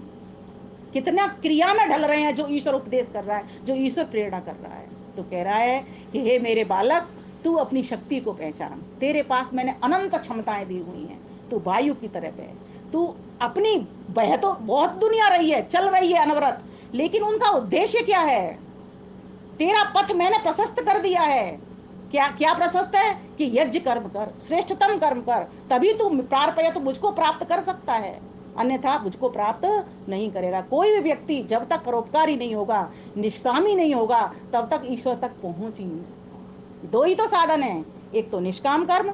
कितना क्रिया में ढल रहे हैं जो ईश्वर उपदेश कर रहा है, जो ईश्वर प्रेरणा कर रहा है। तो कह रहा है कि हे मेरे बालक, तू अपनी शक्ति को पहचान। तेरे पास मैंने अनंत क्षमताएं दी हुई हैं। तू वायु की तरह बह। तू अपनी बह तो बहुत दुनिया रही है, चल रही है अनवरत, लेकिन उनका उद्देश्य क्या है? तेरा पथ मैंने प्रशस्त कर दिया है। क्या क्या प्रशस्त है कि यज्ञ कर्म कर, श्रेष्ठतम कर्म कर, तभी तू प्रारपय तो मुझको प्राप्त कर सकता है, अन्यथा मुझको प्राप्त नहीं करेगा। कोई भी व्यक्ति जब तक परोपकारी नहीं होगा, निष्कामी नहीं होगा, तब तक ईश्वर तक पहुंच ही नहीं सकता। दो ही तो साधन है, एक तो निष्काम कर्म,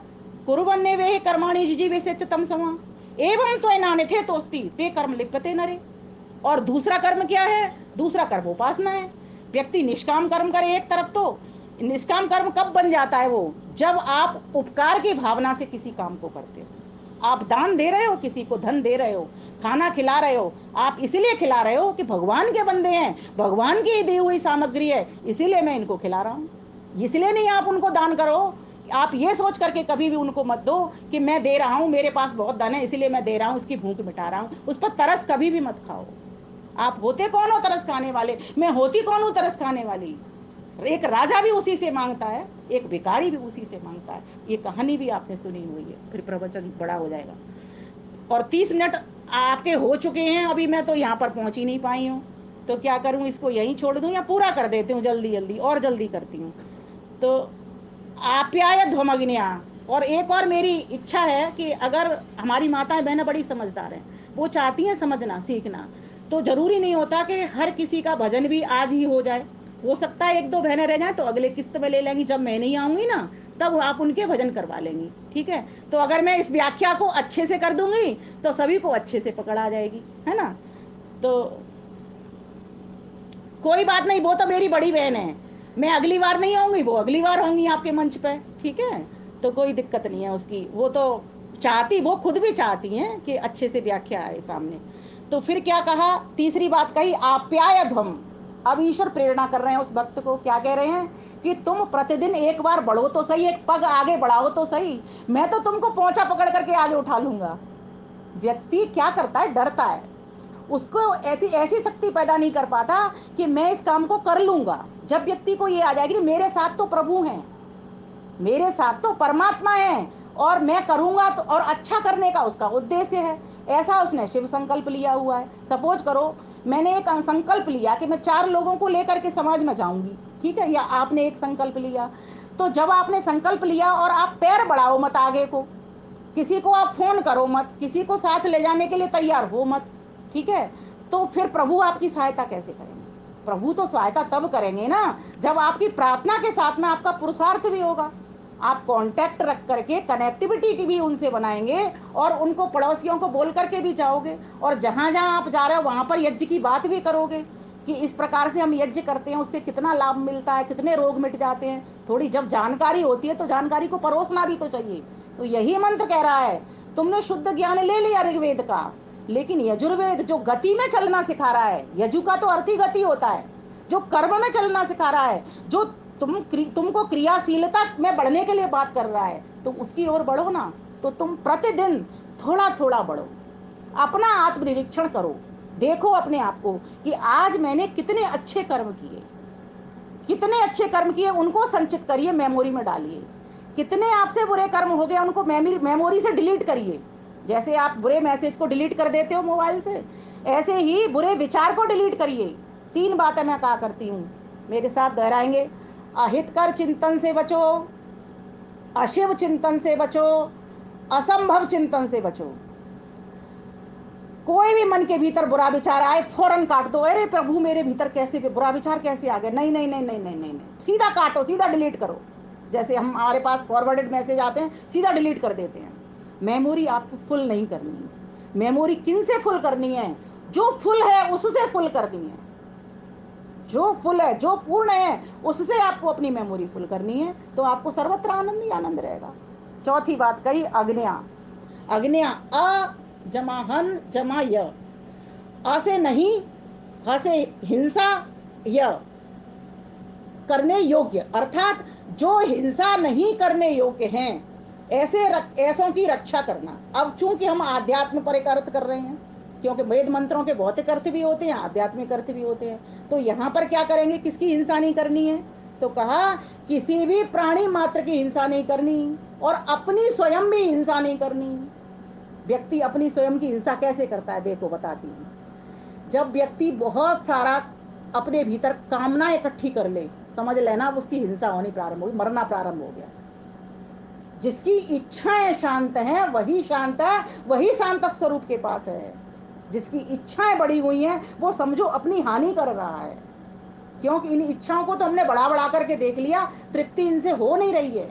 कुरुवन्ने वे कर्माणि जिजीवेसे च तम समा, एवं तो नाने थे तोस्ति ते कर्म लिप्यते नरे। और दूसरा कर्म क्या है? दूसरा कर्म उपासना है। व्यक्ति निष्काम कर्म करे एक तरफ, तो निष्काम कर्म कब बन जाता है वो? जब आप उपकार की भावना से किसी काम को करते हो। आप दान दे रहे हो, किसी को धन दे रहे हो, खाना खिला रहे हो, आप इसलिए खिला रहे हो कि भगवान के बंदे हैं, भगवान की दी हुई सामग्री है, इसीलिए मैं इनको खिला रहा हूं। इसलिए नहीं आप उनको दान करो। आप ये सोच करके कभी भी उनको मत दो कि मैं दे रहा हूं, मेरे पास बहुत धन है इसलिए मैं दे रहा हूं, उसकी भूख मिटा रहा हूं। उस पर तरस कभी भी मत खाओ। आप होते कौन हो तरस खाने वाले? मैं होती कौन हूं तरस खाने वाली? एक राजा भी उसी से मांगता है, एक भिखारी भी उसी से मांगता है। ये कहानी भी आपने सुनी हुई है, फिर प्रवचन बड़ा हो जाएगा। और 30 मिनट आपके हो चुके हैं, अभी मैं तो यहाँ पर पहुंच ही नहीं पाई हूँ। तो क्या करूँ, इसको यहीं छोड़ दूँ या पूरा कर देती हूँ जल्दी जल्दी, और जल्दी करती हूँ। तो आप्याय ध्वमग्न्या। और एक और मेरी इच्छा है कि अगर हमारी माताएं बहनें बड़ी समझदार हैं, वो चाहती हैं समझना सीखना, तो जरूरी नहीं होता कि हर किसी का भजन भी आज ही हो जाए। हो सकता है एक दो बहनें रह जाएं तो अगले किस्त में ले लेंगी, जब मैं नहीं आऊंगी ना तब आप उनके भजन करवा लेंगी, ठीक है? तो अगर मैं इस व्याख्या को अच्छे से कर दूंगी तो सभी को अच्छे से पकड़ आ जाएगी, है ना? तो कोई बात नहीं, वो तो मेरी बड़ी बहन है, मैं अगली बार नहीं आऊंगी, वो अगली बार होंगी आपके मंच पे, ठीक है? तो कोई दिक्कत नहीं है उसकी, वो तो चाहती, वो खुद भी चाहती हैं कि अच्छे से व्याख्या आए सामने। तो फिर क्या कहा, तीसरी बात कही, आप्याय ध्वम। अब ईश्वर प्रेरणा कर रहे हैं उस भक्त को, क्या कह रहे हैं कि तुम प्रतिदिन एक बार बढ़ो तो सही, एक पग आगे बढ़ाओ तो सही, मैं तो तुमको पोंछा पकड़ करके आगे उठा लूंगा। व्यक्ति क्या करता है, डरता है, उसको ऐसी ऐसी शक्ति पैदा नहीं कर पाता कि मैं इस काम को कर लूंगा। जब व्यक्ति को ये आ जाएगी कि मेरे साथ तो प्रभु हैं, मेरे साथ तो परमात्मा है, और मैं करूंगा तो, और अच्छा करने का उसका उद्देश्य है, ऐसा उसने शिव संकल्प लिया हुआ है। सपोज करो मैंने एक संकल्प लिया कि मैं 4 लोगों को लेकर के समाज में जाऊंगी, ठीक है? या आपने एक संकल्प लिया, तो जब आपने संकल्प लिया और आप पैर बढ़ाओ मत आगे को, किसी को आप फोन करो मत, किसी को साथ ले जाने के लिए तैयार हो मत, ठीक है? तो फिर प्रभु आपकी सहायता कैसे करेंगे? प्रभु तो सहायता तब करेंगे ना जब आपकी प्रार्थना के साथ में आपका पुरुषार्थ भी होगा। आप कांटेक्ट रख करके कनेक्टिविटी भी उनसे बनाएंगे, और उनको पड़ोसियों को बोल करके भी जाओगे, और जहां जहां आप जा रहे हो वहां पर यज्ञ की बात भी करोगे कि इस प्रकार से हम यज्ञ करते हैं, उससे कितना लाभ मिलता है, कितने रोग मिट जाते हैं। थोड़ी जब जानकारी होती है तो जानकारी को परोसना भी तो चाहिए। तो यही मंत्र कह रहा है, तुमने शुद्ध ज्ञान ले लिया ऋग्वेद का, लेकिन यजुर्वेद जो गति में चलना सिखा रहा है, यजु का तो अर्थ ही गति होता है, जो कर्म में चलना सिखा रहा है, जो तुमको क्रियाशीलता में बढ़ने के लिए बात कर रहा है, तुम उसकी ओर बढ़ो ना। तो तुम प्रतिदिन थोड़ा थोड़ा बढ़ो, अपना आत्मनिरीक्षण करो, देखो अपने आप को कि आज मैंने कितने अच्छे कर्म किए, कितने अच्छे कर्म किए, उनको संचित करिए, मेमोरी में डालिए। कितने आपसे बुरे कर्म हो गए उनको मेमोरी से डिलीट करिए। जैसे आप बुरे मैसेज को डिलीट कर देते हो मोबाइल से, ऐसे ही बुरे विचार को डिलीट करिए। 3 बातें मैं कहा करती हूँ, मेरे साथ दोहराएंगे। अहितकर चिंतन से बचो, अशिव चिंतन से बचो, असंभव चिंतन से बचो। कोई भी मन के भीतर बुरा विचार आए फौरन काट दो। अरे प्रभु मेरे भीतर कैसे बुरा विचार कैसे आ गया? नहीं नहीं नहीं नहीं नहीं नहीं नहीं, सीधा काटो, सीधा डिलीट करो। जैसे हम हमारे पास फॉरवर्डेड मैसेज आते हैं, सीधा डिलीट कर देते हैं। मेमोरी आपको फुल नहीं करनी है। मेमोरी किन से फुल करनी है? जो फुल है उससे फुल करनी है, जो फुल है, जो पूर्ण है, उससे आपको अपनी मेमोरी फुल करनी है, तो आपको सर्वत्र आनंद ही आनंद रहेगा। चौथी बात कही, अग्न्या। अग्न्या, अ जमा हन जमा य, असे नहीं, हसे हिंसा, य करने योग्य, अर्थात जो हिंसा नहीं करने योग्य हैं, ऐसों की रक्षा करना। अब चूंकि हम आध्यात्म पर एक अर्थ कर रहे हैं, क्योंकि वेद मंत्रों के भौतिक अर्थ भी होते हैं, आध्यात्मिक अर्थ भी होते हैं, तो यहां पर क्या करेंगे, किसकी हिंसा नहीं करनी है? तो कहा किसी भी प्राणी मात्र की हिंसा नहीं करनी, और अपनी स्वयं भी हिंसा नहीं करनी। व्यक्ति अपनी स्वयं की हिंसा कैसे करता है, देखो बताती हूँ। जब व्यक्ति बहुत सारा अपने भीतर कामना इकट्ठी कर ले, समझ लेना अब उसकी हिंसा होनी प्रारंभ होगी, मरना प्रारंभ हो गया। जिसकी इच्छाएं शांत हैं वही शांत है, वही शांत स्वरूप के पास है। जिसकी इच्छाएं बढ़ी हुई हैं वो समझो अपनी हानि कर रहा है, क्योंकि इन इच्छाओं को तो हमने बढ़ा बढ़ा करके देख लिया, तृप्ति इनसे हो नहीं रही है।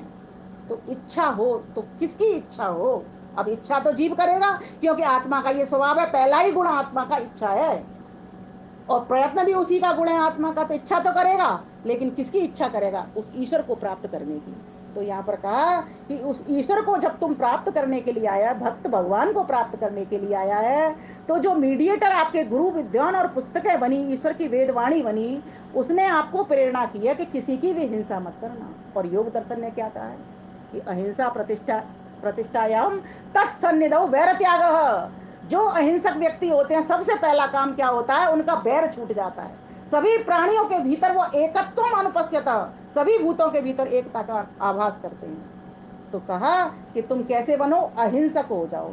तो इच्छा हो तो किसकी इच्छा हो? अब इच्छा तो जीव करेगा, क्योंकि आत्मा का ये स्वभाव है, पहला ही गुण आत्मा का इच्छा है, और प्रयत्न भी उसी का गुण है आत्मा का, तो इच्छा तो करेगा, लेकिन किसकी इच्छा करेगा? उस ईश्वर को प्राप्त करने की। तो यहाँ पर कहा कि उस ईश्वर को जब तुम प्राप्त करने के लिए आया, भक्त भगवान को प्राप्त करने के लिए आया है, तो जो मीडिएटर आपके गुरु विद्वान और पुस्तकें बनी, ईश्वर की वेदवाणी बनी, उसने आपको प्रेरणा की है कि किसी की भी हिंसा मत करना। और योग दर्शन ने क्या कहा है कि अहिंसा प्रतिष्ठायाम तत्सन्निधौ वैर त्याग। जो अहिंसक व्यक्ति होते हैं सबसे पहला काम क्या होता है? उनका बैर छूट जाता है। सभी प्राणियों के भीतर वो एकत्वम अनुपस्यत, सभी भूतों के भीतर एकता का आभास करते हैं। तो कहा कि तुम कैसे बनो? अहिंसक हो जाओ।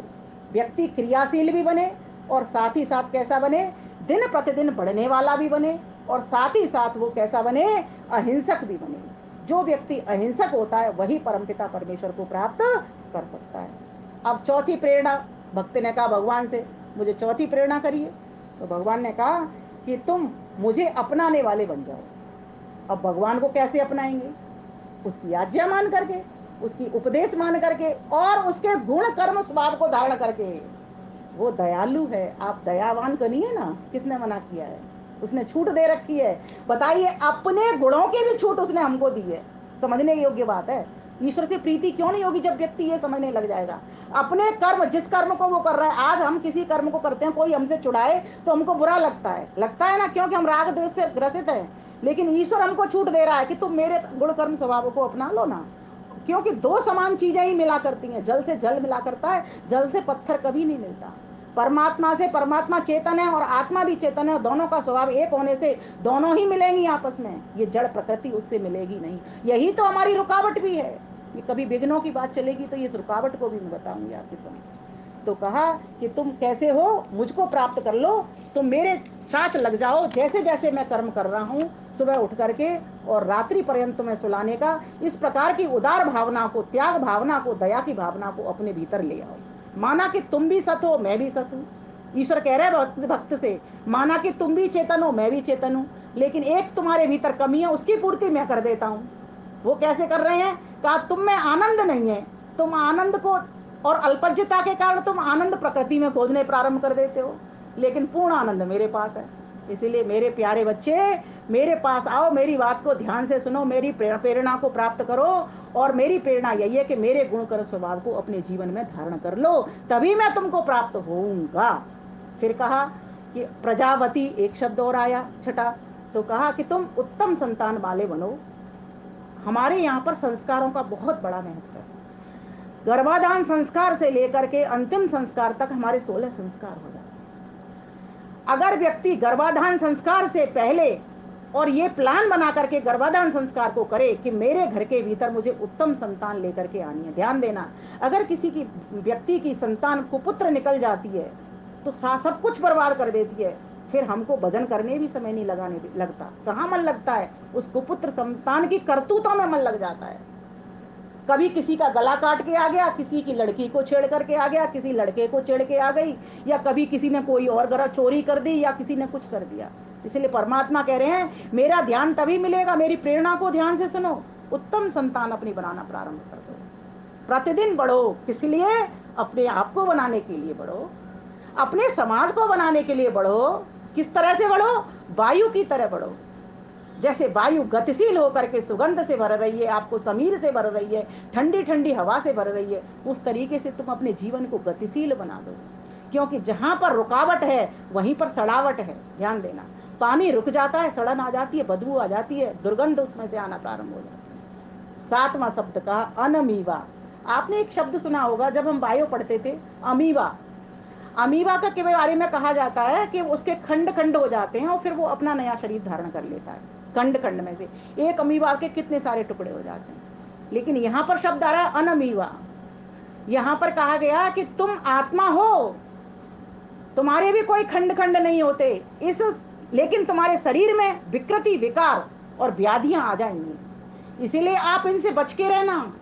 व्यक्ति क्रियाशील भी बने और साथ ही साथ कैसा बने? दिन प्रतिदिन बढ़ने वाला भी बने, और साथ ही साथ वो कैसा बने? अहिंसक भी बने। जो व्यक्ति अहिंसक होता है वही परमपिता परमेश्वर को प्राप्त कर सकता है। अब चौथी प्रेरणा भक्त ने कहा भगवान से, मुझे चौथी प्रेरणा करिए। तो भगवान ने कहा कि तुम मुझे अपनाने वाले बन जाओ। अब भगवान को कैसे अपनाएंगे? उसकी आज्ञा मान करके, उसकी उपदेश मान करके, और उसके गुण कर्म स्वभाव को धारण करके। वो दयालु है, आप दयावान बनिए ना। किसने मना किया है? उसने छूट दे रखी है। बताइए, अपने गुणों की भी छूट उसने हमको दी है। समझने योग्य बात है। ईश्वर से प्रीति क्यों नहीं होगी जब व्यक्ति ये समझने लग जाएगा? अपने कर्म, जिस कर्म को वो कर रहा है, आज हम किसी कर्म को करते हैं, कोई हमसे चुड़ाए तो हमको बुरा लगता है ना, क्योंकि हम राग द्वेष से ग्रसित हैं। लेकिन ईश्वर हमको छूट दे रहा है कि तुम मेरे गुण कर्म स्वभाव को अपना लो ना। क्योंकि दो समान चीजें ही मिला करती हैं, जल से जल मिला करता है, जल से पत्थर कभी नहीं मिलता। परमात्मा से परमात्मा चेतन है और आत्मा भी चेतन है, और दोनों का स्वभाव एक होने से दोनों ही मिलेंगी आपस में। ये जड़ प्रकृति उससे मिलेगी नहीं। यही तो हमारी रुकावट भी है। ये कभी विघ्नों की बात चलेगी तो इस रुकावट को भी मैं बताऊंगी आपके समझ। तो कहा कि तुम कैसे हो? मुझको प्राप्त कर लो, तुम मेरे साथ लग जाओ। जैसे जैसे मैं कर्म कर रहा हूँ सुबह उठ करके और रात्रि पर्यंत तुम्हें सुलाने का, इस प्रकार की उदार भावना को, त्याग भावना को, दया की भावना को अपने भीतर ले आओ। माना कि तुम भी सत हो, मैं भी सत हूँ। ईश्वर कह रहे हैं भक्त से, माना कि तुम भी चेतन हो, मैं भी चेतन हूँ, लेकिन एक तुम्हारे भीतर कमी है, उसकी पूर्ति मैं कर देता हूँ। वो कैसे कर रहे हैं? कहा तुम में आनंद नहीं है, तुम आनंद को, और अल्पज्यता के कारण तुम आनंद प्रकृति में खोजने प्रारंभ कर देते हो, लेकिन पूर्ण आनंद मेरे पास है। इसीलिए मेरे प्यारे बच्चे, मेरे पास आओ, मेरी बात को ध्यान से सुनो, मेरी प्रेरणा को प्राप्त करो। और मेरी प्रेरणा यही है कि मेरे गुण कर्म स्वभाव को अपने जीवन में धारण कर लो, तभी मैं तुमको प्राप्त होऊंगा। फिर कहा कि प्रजावती, एक शब्द और आया छठा। तो कहा कि तुम उत्तम संतान वाले बनो। हमारे यहाँ पर संस्कारों का बहुत बड़ा महत्व है। गर्भाधान संस्कार से लेकर के अंतिम संस्कार तक हमारे 16 संस्कार हो जाते हैं। अगर व्यक्ति गर्भाधान संस्कार से पहले और ये प्लान बना करके गर्भाधान संस्कार को करे कि मेरे घर के भीतर मुझे उत्तम संतान लेकर के आनी है। ध्यान देना, अगर किसी की व्यक्ति की संतान कुपुत्र निकल जाती है तो सब कुछ बर्बाद कर देती है। फिर हमको भजन करने भी समय नहीं लगाने लगता। कहाँ मन लगता है? उस कुपुत्र संतान की करतूतों में मन लग जाता है। कभी किसी का गला काट के आ गया, किसी की लड़की को छेड़ करके आ गया, किसी लड़के को छेड़ के आ गई, या कभी किसी ने कोई और घर चोरी कर दी, या किसी ने कुछ कर दिया। इसलिए परमात्मा कह रहे हैं मेरा ध्यान तभी मिलेगा, मेरी प्रेरणा को ध्यान से सुनो, उत्तम संतान अपनी बनाना प्रारंभ कर दो। प्रतिदिन बढ़ो। किस लिए? अपने आप को बनाने के लिए बढ़ो, अपने समाज को बनाने के लिए बढ़ो। किस तरह से बढ़ो? वायु की तरह बढ़ो। जैसे वायु गतिशील होकर के सुगंध से भर रही है, आपको समीर से भर रही है, ठंडी ठंडी हवा से भर रही है, उस तरीके से तुम अपने जीवन को गतिशील बना दो। क्योंकि जहां पर रुकावट है वहीं पर सड़ावट है। ध्यान देना, पानी रुक जाता है, सड़न आ जाती है, बदबू आ जाती है, दुर्गंध उसमें से आना प्रारंभ हो जाती है। सातवां शब्द कहा अनमीवा। आपने एक शब्द सुना होगा जब हम बायो पढ़ते थे, अमीवा। अमीबा का के बारे में कहा जाता है कि उसके खंड खंड हो जाते हैं और फिर वो अपना नया शरीर धारण कर लेता है। खंड खंड में से एक अमीबा के कितने सारे टुकड़े हो जाते हैं। लेकिन यहां पर शब्द आ रहा है अनमीबा। यहां पर कहा गया कि तुम आत्मा हो, तुम्हारे भी कोई खंड खंड नहीं होते इस, लेकिन तुम्हारे शरीर में विकृति विकार और व्याधियां आ जाएंगी। इसीलिए आप इनसे बच के रहना।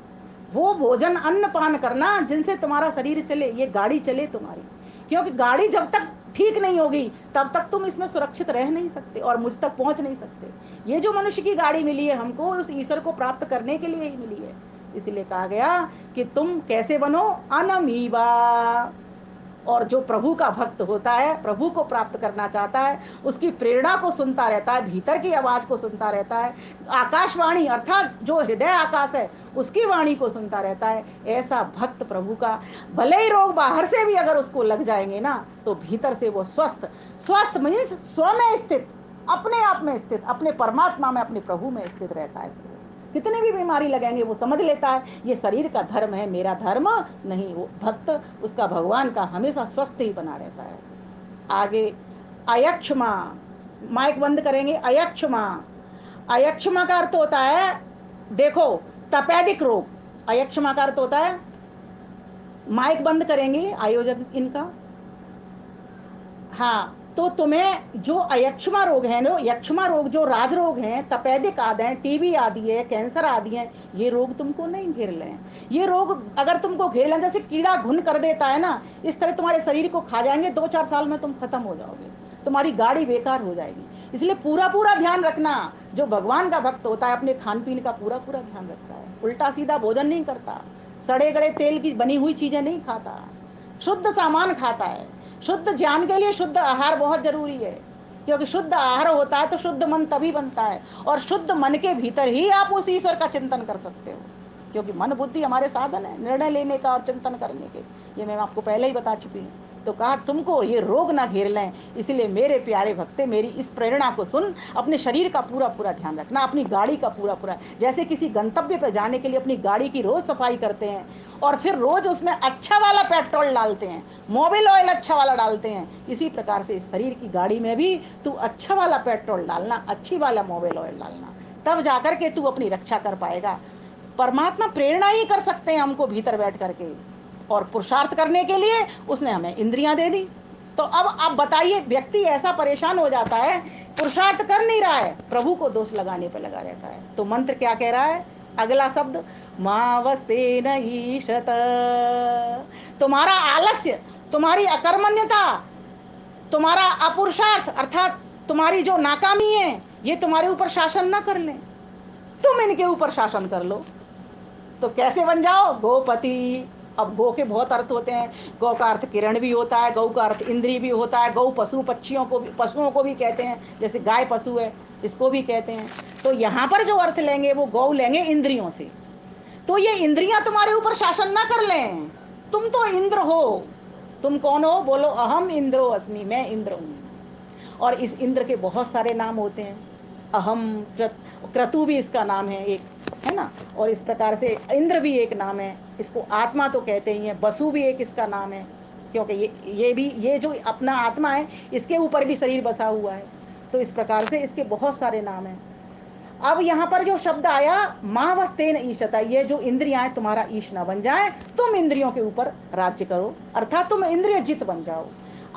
वो भोजन अन्न पान करना जिनसे तुम्हारा शरीर चले, ये गाड़ी चले तुम्हारी। क्योंकि गाड़ी जब तक ठीक नहीं होगी तब तक तुम इसमें सुरक्षित रह नहीं सकते और मुझ तक पहुंच नहीं सकते। ये जो मनुष्य की गाड़ी मिली है हमको, उस ईश्वर को प्राप्त करने के लिए ही मिली है। इसलिए कहा गया कि तुम कैसे बनो, अनमीबा। और जो प्रभु का भक्त होता है, प्रभु को प्राप्त करना चाहता है, उसकी प्रेरणा को सुनता रहता है, भीतर की आवाज को सुनता रहता है, आकाशवाणी अर्थात जो हृदय आकाश है उसकी वाणी को सुनता रहता है, ऐसा भक्त प्रभु का, भले ही रोग बाहर से भी अगर उसको लग जाएंगे ना, तो भीतर से वो स्वस्थ, स्वस्थ मीन्स स्व में स्थित, अपने आप में स्थित, अपने परमात्मा में, अपने प्रभु में स्थित रहता है। कितनी भी बीमारी लगेंगे वो समझ लेता है ये शरीर का धर्म है, मेरा धर्म नहीं। वो भक्त उसका भगवान का हमेशा स्वस्थ ही बना रहता है। आगे अयक्षमा, माइक बंद करेंगे। अयक्षमा, अयक्षमा का अर्थ होता है, देखो, तपेदिक रोग। अयक्षमा का अर्थ होता है, माइक बंद करेंगे आयोजक इनका। हाँ, तो तुम्हें जो अयक्षमा रोग है, नो यक्षमा रोग जो राज रोग हैं, तपेदिक आदि हैं, टीबी आदि है, कैंसर आदि हैं, ये रोग तुमको नहीं घेर लें। ये रोग अगर तुमको घेर लें, जैसे कीड़ा घुन कर देता है ना, इस तरह तुम्हारे शरीर को खा जाएंगे, 2-4 साल में तुम खत्म हो जाओगे, तुम्हारी गाड़ी बेकार हो जाएगी। इसलिए पूरा पूरा ध्यान रखना। जो भगवान का भक्त होता है अपने खान पीन का पूरा पूरा ध्यान रखता है, उल्टा सीधा भोजन नहीं करता, सड़े गड़े तेल की बनी हुई चीजें नहीं खाता, शुद्ध सामान खाता है। शुद्ध ज्ञान के लिए शुद्ध आहार बहुत जरूरी है, क्योंकि शुद्ध आहार होता है तो शुद्ध मन तभी बनता है, और शुद्ध मन के भीतर ही आप उस ईश्वर का चिंतन कर सकते हो। क्योंकि मन बुद्धि हमारे साधन है निर्णय लेने का और चिंतन करने के, ये मैं आपको पहले ही बता चुकी हूँ। तो कहा तुमको ये रोग ना घेर लें, इसलिए मेरे प्यारे भक्ते मेरी इस प्रेरणा को सुन, अपने शरीर का पूरा पूरा ध्यान रखना, अपनी गाड़ी का पूरा पूरा, जैसे किसी गंतव्य पर जाने के लिए अपनी गाड़ी की रोज सफाई करते हैं और फिर रोज उसमें अच्छा वाला पेट्रोल डालते हैं, मोबिल ऑयल अच्छा वाला डालते हैं, इसी प्रकार से शरीर की गाड़ी में भी तू अच्छा वाला पेट्रोल डालना, अच्छी वाला मोबिल ऑयल डालना, तब जाकर के तू अपनी रक्षा कर पाएगा। परमात्मा प्रेरणा ही कर सकते हैं हमको भीतर बैठ करके, और पुरुषार्थ करने के लिए उसने हमें इंद्रियां दे दी। तो अब आप बताइए, व्यक्ति ऐसा परेशान हो जाता है, पुरुषार्थ कर नहीं रहा है, प्रभु को दोष लगाने पर लगा रहता है। तो मंत्र क्या कह रहा है, अगला शब्द, मावस्ते न ईशत। तुम्हारा आलस्य, तुम्हारी अकर्मण्यता, तुम्हारा अपुरुषार्थ अर्थात तुम्हारी जो नाकामी है, ये तुम्हारे ऊपर शासन ना कर ले, तुम इनके ऊपर शासन कर लो। तो कैसे बन जाओ, गोपति। अब गौ के बहुत अर्थ होते हैं, गौ का अर्थ किरण भी होता है, गौ का अर्थ इंद्री भी होता है, गौ पशु पक्षियों को भी, पशुओं को भी कहते हैं, जैसे गाय पशु है इसको भी कहते हैं। तो यहाँ पर जो अर्थ लेंगे वो गौ लेंगे इंद्रियों से। तो ये इंद्रियां तुम्हारे ऊपर शासन ना कर लें, तुम तो इंद्र हो। तुम कौन हो, बोलो अहम इंद्रो अस्मि, मैं इंद्र हूं। और इस इंद्र के बहुत सारे नाम होते हैं, अहम, क्रतु भी इसका नाम है एक, है ना। और इस प्रकार से इंद्र भी एक नाम है, इसको आत्मा तो कहते ही हैं। वसु भी एक इसका नाम है, क्योंकि ये भी, ये जो अपना आत्मा है इसके ऊपर भी शरीर बसा हुआ है। तो इस प्रकार से इसके बहुत सारे नाम हैं। अब यहाँ पर जो शब्द आया महावस्तेन ईशता, ये जो इंद्रियां हैं तुम्हारा ईश ना बन जाए, तुम इंद्रियों के ऊपर राज्य करो, अर्थात तुम इंद्रिय जित बन जाओ।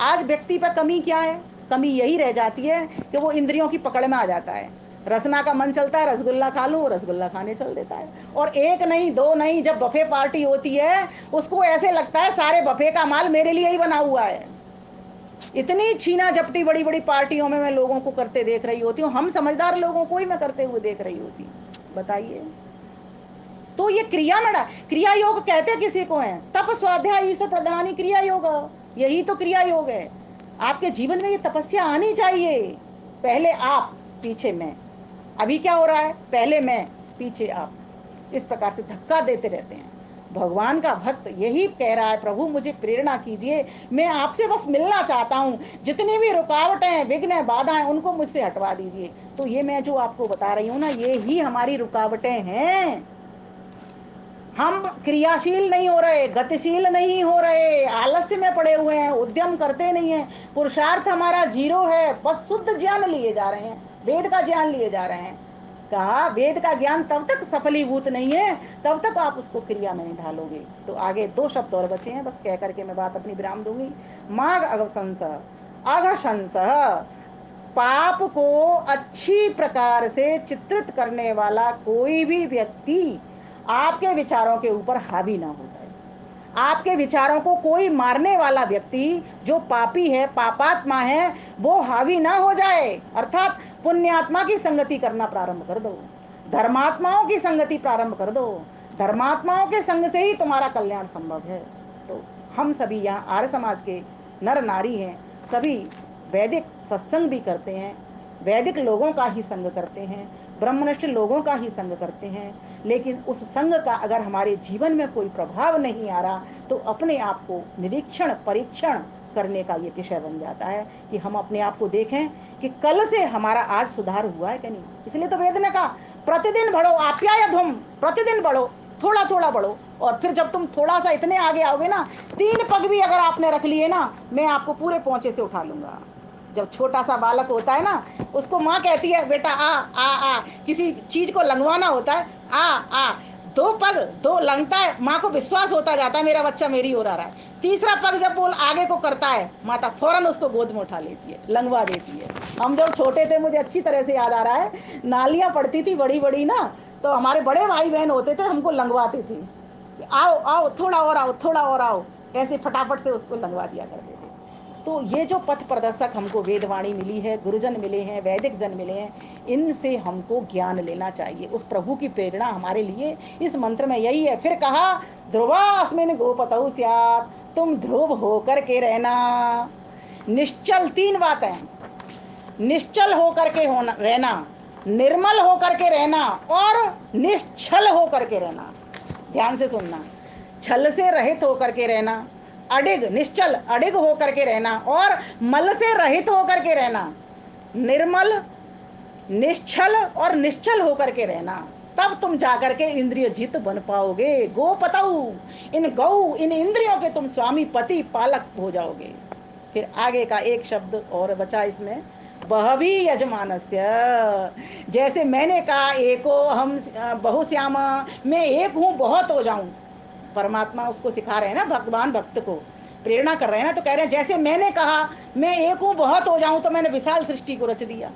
आज व्यक्ति पर कमी क्या है, कमी यही रह जाती है कि वो इंद्रियों की पकड़ में आ जाता है। रसना का मन चलता है, रसगुल्ला खा लूं, रसगुल्ला खाने चल देता है। और एक नहीं दो नहीं, जब बफे पार्टी होती है उसको ऐसे लगता है सारे बफे का माल मेरे लिए ही बना हुआ है। इतनी छीना झपटी बड़ी बड़ी पार्टियों में मैं लोगों को करते देख रही होती हूँ, हम समझदार लोगों को ही मैं करते हुए देख रही होती हूँ, बताइए। तो ये क्रिया में, क्रिया योग कहते किसी को है, तप स्वाध्याय ईश्वर प्रधानी क्रिया योग, यही तो क्रिया योग है। आपके जीवन में ये तपस्या आनी चाहिए, पहले आप पीछे मैं। अभी क्या हो रहा है, पहले मैं पीछे आप, इस प्रकार से धक्का देते रहते हैं। भगवान का भक्त यही कह रहा है, प्रभु मुझे प्रेरणा कीजिए, मैं आपसे बस मिलना चाहता हूँ, जितनी भी रुकावटें हैं, विघ्न हैं, बाधाएं, उनको मुझसे हटवा दीजिए। तो ये मैं जो आपको बता रही हूँ ना, ये ही हमारी रुकावटें हैं। हम क्रियाशील नहीं हो रहे, गतिशील नहीं हो रहे, आलस्य में पड़े हुए हैं, उद्यम करते नहीं हैं, पुरुषार्थ हमारा जीरो है, बस शुद्ध ज्ञान लिए जा रहे हैं, वेद का ज्ञान लिए जा रहे हैं। कहा वेद का ज्ञान तब तक सफलीभूत नहीं है, तब तक आप उसको क्रिया में नहीं ढालोगे। तो आगे 2 शब्द और बचे हैं, बस कह करके मैं बात अपनी विराम दूंगी। माघ अघशंस, अघशंस पाप को अच्छी प्रकार से चित्रित करने वाला कोई भी व्यक्ति आपके विचारों के ऊपर हावी ना हो जाए। आपके विचारों को कोई मारने वाला व्यक्ति जो पापी है, पापात्मा है, वो हावी ना हो जाए। अर्थात पुण्यात्मा की संगति करना प्रारंभ कर दो, धर्मात्माओं की संगति प्रारंभ कर दो। धर्मात्माओं के संग से ही तुम्हारा कल्याण संभव है। तो हम सभी यहाँ आर्य समाज के नर नारी हैं, सभी वैदिक सत्संग भी करते हैं, वैदिक लोगों का ही संग करते हैं, ब्रह्मनिष्ठ लोगों का ही संग करते हैं। लेकिन उस संग का अगर हमारे जीवन में कोई प्रभाव नहीं आ रहा तो अपने आप को निरीक्षण परीक्षण करने का ये विषय बन जाता है कि हम अपने आप को देखें कि कल से हमारा आज सुधार हुआ है कि नहीं। इसलिए तो वेद ने कहा प्रतिदिन बढ़ो आप्यायध्वम, प्रतिदिन बढ़ो, थोड़ा थोड़ा बढ़ो। और फिर जब तुम थोड़ा सा इतने आगे आओगे ना, 3 पग भी अगर आपने रख लिए ना, मैं आपको पूरे पोंचे से उठा लूंगा। जब छोटा सा बालक होता है ना, उसको माँ कहती है बेटा आ आ आ, किसी चीज को लंगवाना होता है, आ आ, 2 पग 2 लंगता है, माँ को विश्वास होता जाता है मेरा बच्चा मेरी ओर आ रहा है। तीसरा पग जब बोल आगे को करता है, माता फौरन उसको गोद में उठा लेती है, लंगवा देती है। हम जब छोटे थे, मुझे अच्छी तरह से याद आ रहा है, नालियां पड़ती थी बड़ी बड़ी ना, तो हमारे बड़े भाई बहन होते थे, हमको लंगवाते थे, आओ आओ थोड़ा और आओ, थोड़ा और आओ, ऐसे फटाफट से उसको लंगवा दिया करते थे। तो ये जो पथ प्रदर्शक हमको वेदवाणी मिली है, गुरुजन मिले हैं, वैदिक जन मिले हैं, इनसे हमको ज्ञान लेना चाहिए। उस प्रभु की प्रेरणा हमारे लिए इस मंत्र में यही है। फिर कहा ध्रुवास्मिन गोपतौ स्यात्, तुम ध्रुव होकर के रहना। निश्चल 3 बातें, निश्चल होकर के होना रहना, निर्मल होकर के रहना और निश्चल होकर के रहना। ध्यान से सुनना, छल से रहित होकर के रहना, अडिग निश्चल अडिग होकर के रहना और मल से रहित होकर के रहना, निर्मल निश्चल और निश्चल होकर के रहना। तब तुम जाकर के इंद्रिय जित बन पाओगे। गोपतौ, इन गौ इन इंद्रियों के तुम स्वामी पति पालक हो जाओगे। फिर आगे का एक शब्द और बचा इसमें, बहवी यजमानस्य, जैसे मैंने कहा एको हम बहुश्यामा, मैं एक हूँ बहुत हो जाऊं। परमात्मा उसको सिखा रहे हैं ना, भगवान भक्त को प्रेरणा कर रहे हैं ना, तो कह रहे हैं जैसे मैंने कहा मैं एक हूँ बहुत हो जाऊं, तो मैंने विशाल सृष्टि को रच दिया,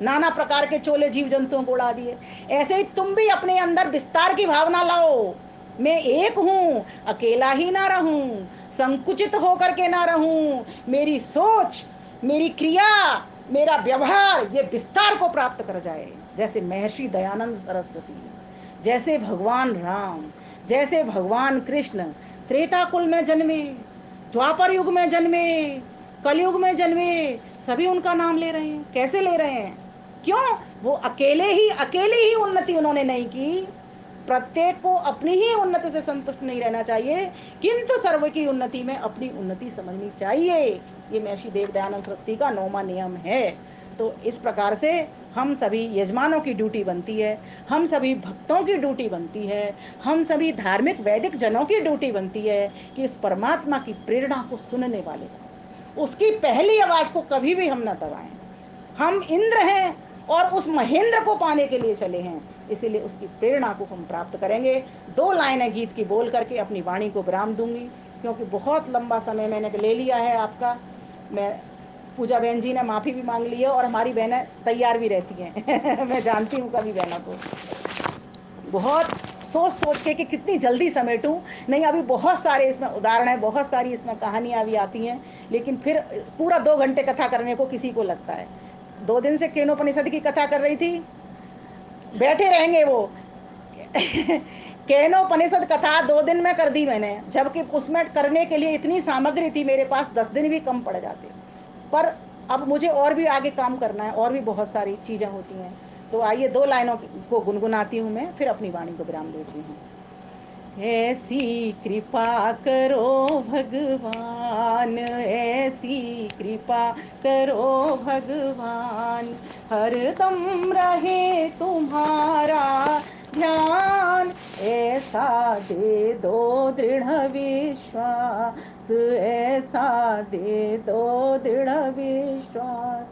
नाना प्रकार के चोले जीव जंतुओं को उड़ा दिए। ऐसे ही तुम भी अपने अंदर विस्तार की भावना लाओ। मैं एक हूं, अकेला ही ना रहूं, संकुचित होकर के ना रहूं, मेरी सोच, मेरी क्रिया, मेरा व्यवहार ये विस्तार को प्राप्त कर जाए। जैसे महर्षि दयानंद सरस्वती, जैसे भगवान राम, जैसे भगवान कृष्ण त्रेता कुल में जन्मे, द्वापर युग में जन्मे, कलयुग में जन्मे, सभी उनका नाम ले रहे हैं। कैसे ले रहे हैं? क्यों? वो अकेले ही उन्नति उन्होंने नहीं की। प्रत्येक को अपनी ही उन्नति से संतुष्ट नहीं रहना चाहिए, किंतु सर्व की उन्नति में अपनी उन्नति समझनी चाहिए। ये महर्षि देव दयानंद सरस्वती का 9वां नियम है। तो इस प्रकार से हम सभी यजमानों की ड्यूटी बनती है, हम सभी भक्तों की ड्यूटी बनती है, हम सभी धार्मिक वैदिक जनों की ड्यूटी बनती है कि उस परमात्मा की प्रेरणा को सुनने वाले, उसकी पहली आवाज को कभी भी हम न दबाएं। हम इंद्र हैं और उस महेंद्र को पाने के लिए चले हैं, इसीलिए उसकी प्रेरणा को हम प्राप्त करेंगे। 2 लाइनें गीत की बोल करके अपनी वाणी को विराम दूंगी, क्योंकि बहुत लंबा समय मैंने ले लिया है आपका। मैं पूजा बहन जी ने माफ़ी भी मांग ली है और हमारी बहनें तैयार भी रहती हैं मैं जानती हूँ सभी बहनों को। बहुत सोच सोच के कि कितनी जल्दी समेटूं, नहीं अभी बहुत सारे इसमें उदाहरण हैं, बहुत सारी इसमें कहानियाँ भी आती हैं, लेकिन फिर पूरा 2 घंटे कथा करने को किसी को लगता है। 2 दिन से केनोपनिषद की कथा कर रही थी, बैठे रहेंगे वो केनोपनिषद कथा 2 दिन में कर दी मैंने, जबकि उसमें करने के लिए इतनी सामग्री थी मेरे पास, 10 दिन भी कम पड़ जाते। पर अब मुझे और भी आगे काम करना है, और भी बहुत सारी चीज़ें होती हैं। तो आइए 2 लाइनों को गुनगुनाती हूँ मैं, फिर अपनी वाणी को विराम देती हूँ। ऐसी कृपा करो भगवान, ऐसी कृपा करो भगवान, हरदम रहे तुम्हारा ध्यान, ऐसा दे दो दृढ़ विश्वास, ऐसा दे दो दृढ़ विश्वास,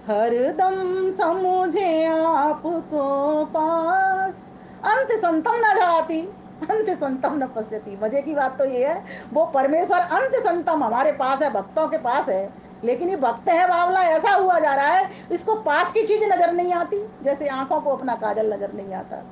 हरदम समझे आपको पास, अंत संतम न जाती, अंत संतम न पश्यति। मजे की बात तो ये है, वो परमेश्वर अंत संतम हमारे पास है, भक्तों के पास है, लेकिन ये भक्त है बावला, ऐसा हुआ जा रहा है, इसको पास की चीज नजर नहीं आती, जैसे आंखों को अपना काजल नजर नहीं आता।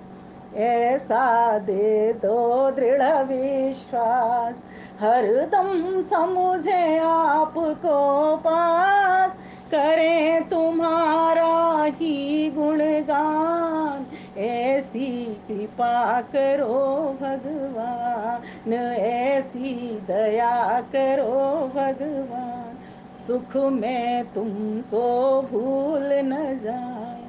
ऐसा दे दो दृढ़ विश्वास, हरदम समझे आपको पास, करें तुम्हारा ही गुणगान, ऐसी कृपा करो भगवान, ऐसी दया करो भगवान, सुख में तुमको भूल न जाए,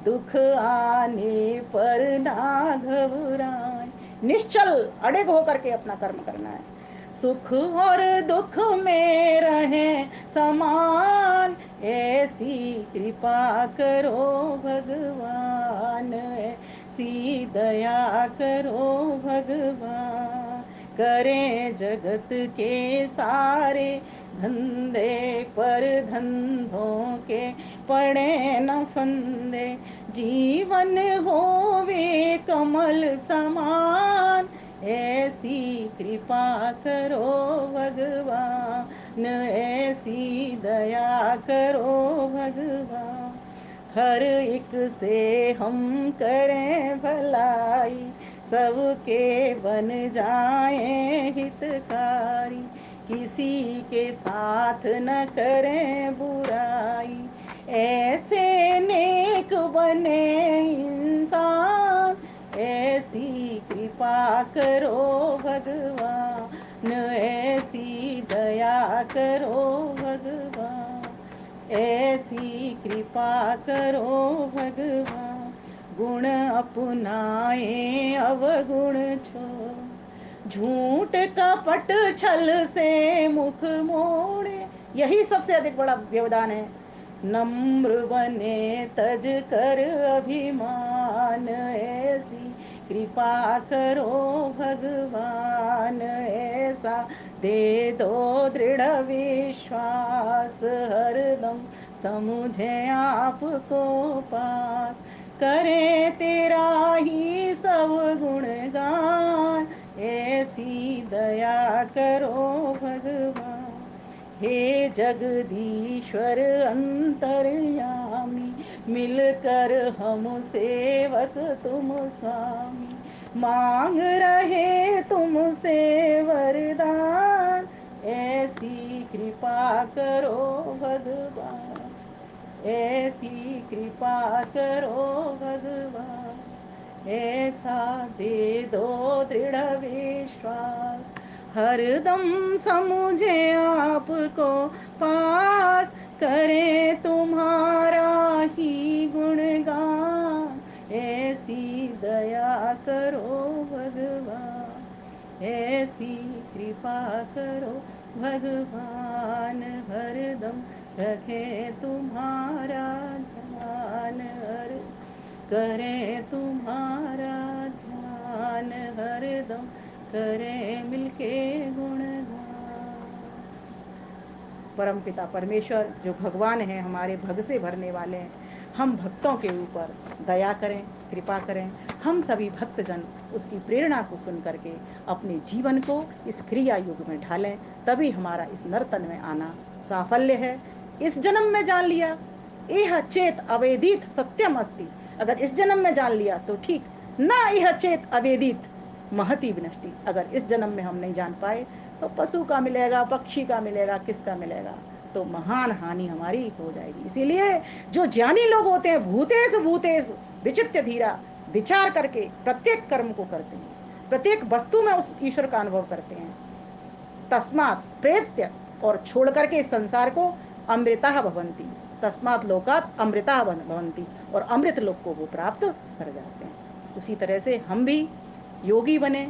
दुख आने पर ना घबराए। निश्चल अड़िग होकर के अपना कर्म करना है। सुख और दुख में रहे समान, ऐसी कृपा करो भगवान, ऐसी दया करो भगवान, करें जगत के सारे धंधे पर धंधों के पड़े न फंदे, जीवन होवे कमल समान, ऐसी कृपा करो भगवान, ऐसी दया करो भगवान, हर एक से हम करें भलाई, सबके बन जाएं हितकारी, किसी के साथ न करें बुराई, ऐसे नेक बने इंसान, ऐसी कृपा करो भगवान, ऐसी दया करो भगवान, ऐसी कृपा करो भगवान, गुण अपनाए अवगुण छोड़, झूठ कपट छल से मुख मोड़े, यही सबसे अधिक बड़ा व्यवधान है। नम्र बने तज कर अभिमान, ऐसी कृपा करो भगवान, ऐसा दे दो दृढ़ विश्वास, हरदम समझे आपको पास, करे तेरा ही सब गुणगान, ऐसी दया करो भगवान, हे जगदीश्वर अंतर्यामी, मिलकर हम सेवक तुम स्वामी, मांग रहे तुमसे वरदान, ऐसी कृपा करो भगवान, ऐसी कृपा करो भगवान, ऐसा दे दो दृढ़ विश्वास, हरदम समझे आपको पास, करें तुम्हारा ही गुणगान, ऐसी दया करो भगवान, ऐसी कृपा करो भगवान, हरदम रखे तुम्हारा ध्यान, हर करें तुम्हारा ध्यान, हरदम करें मिलके गुणगान। परमपिता परमेश्वर जो भगवान हैं, हमारे भग से भरने वाले हैं, हम भक्तों के ऊपर दया करें, कृपा करें। हम सभी भक्तजन उसकी प्रेरणा को सुन करके अपने जीवन को इस क्रिया युग में ढालें, तभी हमारा इस नर्तन में आना साफल्य है। इस जन्म में जान लिया, यह चेत अवेदित सत्यम अस्ति, अगर इस जन्म में जान लिया तो ठीक, ना यह चेत अवेदित महती विनष्टि, अगर इस जन्म में हम नहीं जान पाए तो पशु का मिलेगा, पक्षी का मिलेगा, किसका मिलेगा, तो महान हानि हमारी हो जाएगी। इसीलिए जो ज्ञानी लोग होते हैं, भूतेषु भूतेषु विचित्य धीरा, विचार करके प्रत्येक कर्म को करते हैं, प्रत्येक वस्तु में उस ईश्वर का अनुभव करते हैं। तस्मात् प्रेत्य, और छोड़ करके इस संसार को अमृता भवंती, तस्मात् लोकात् अमृता भवंती, और अमृत लोक को वो प्राप्त कर जाते हैं। उसी तरह से हम भी योगी बने,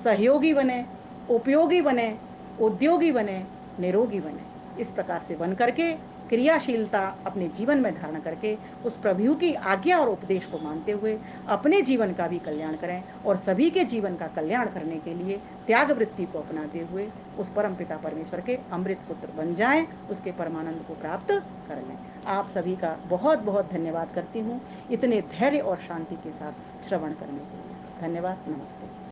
सहयोगी बने, उपयोगी बने, उद्योगी बने, निरोगी बने, इस प्रकार से बन करके क्रियाशीलता अपने जीवन में धारण करके उस प्रभु की आज्ञा और उपदेश को मानते हुए अपने जीवन का भी कल्याण करें, और सभी के जीवन का कल्याण करने के लिए त्याग वृत्ति को अपनाते हुए उस परम पिता परमेश्वर के अमृत पुत्र बन जाएं, उसके परमानंद को प्राप्त कर लें। आप सभी का बहुत बहुत धन्यवाद करती हूँ इतने धैर्य और शांति के साथ श्रवण करने के लिए। धन्यवाद, नमस्ते।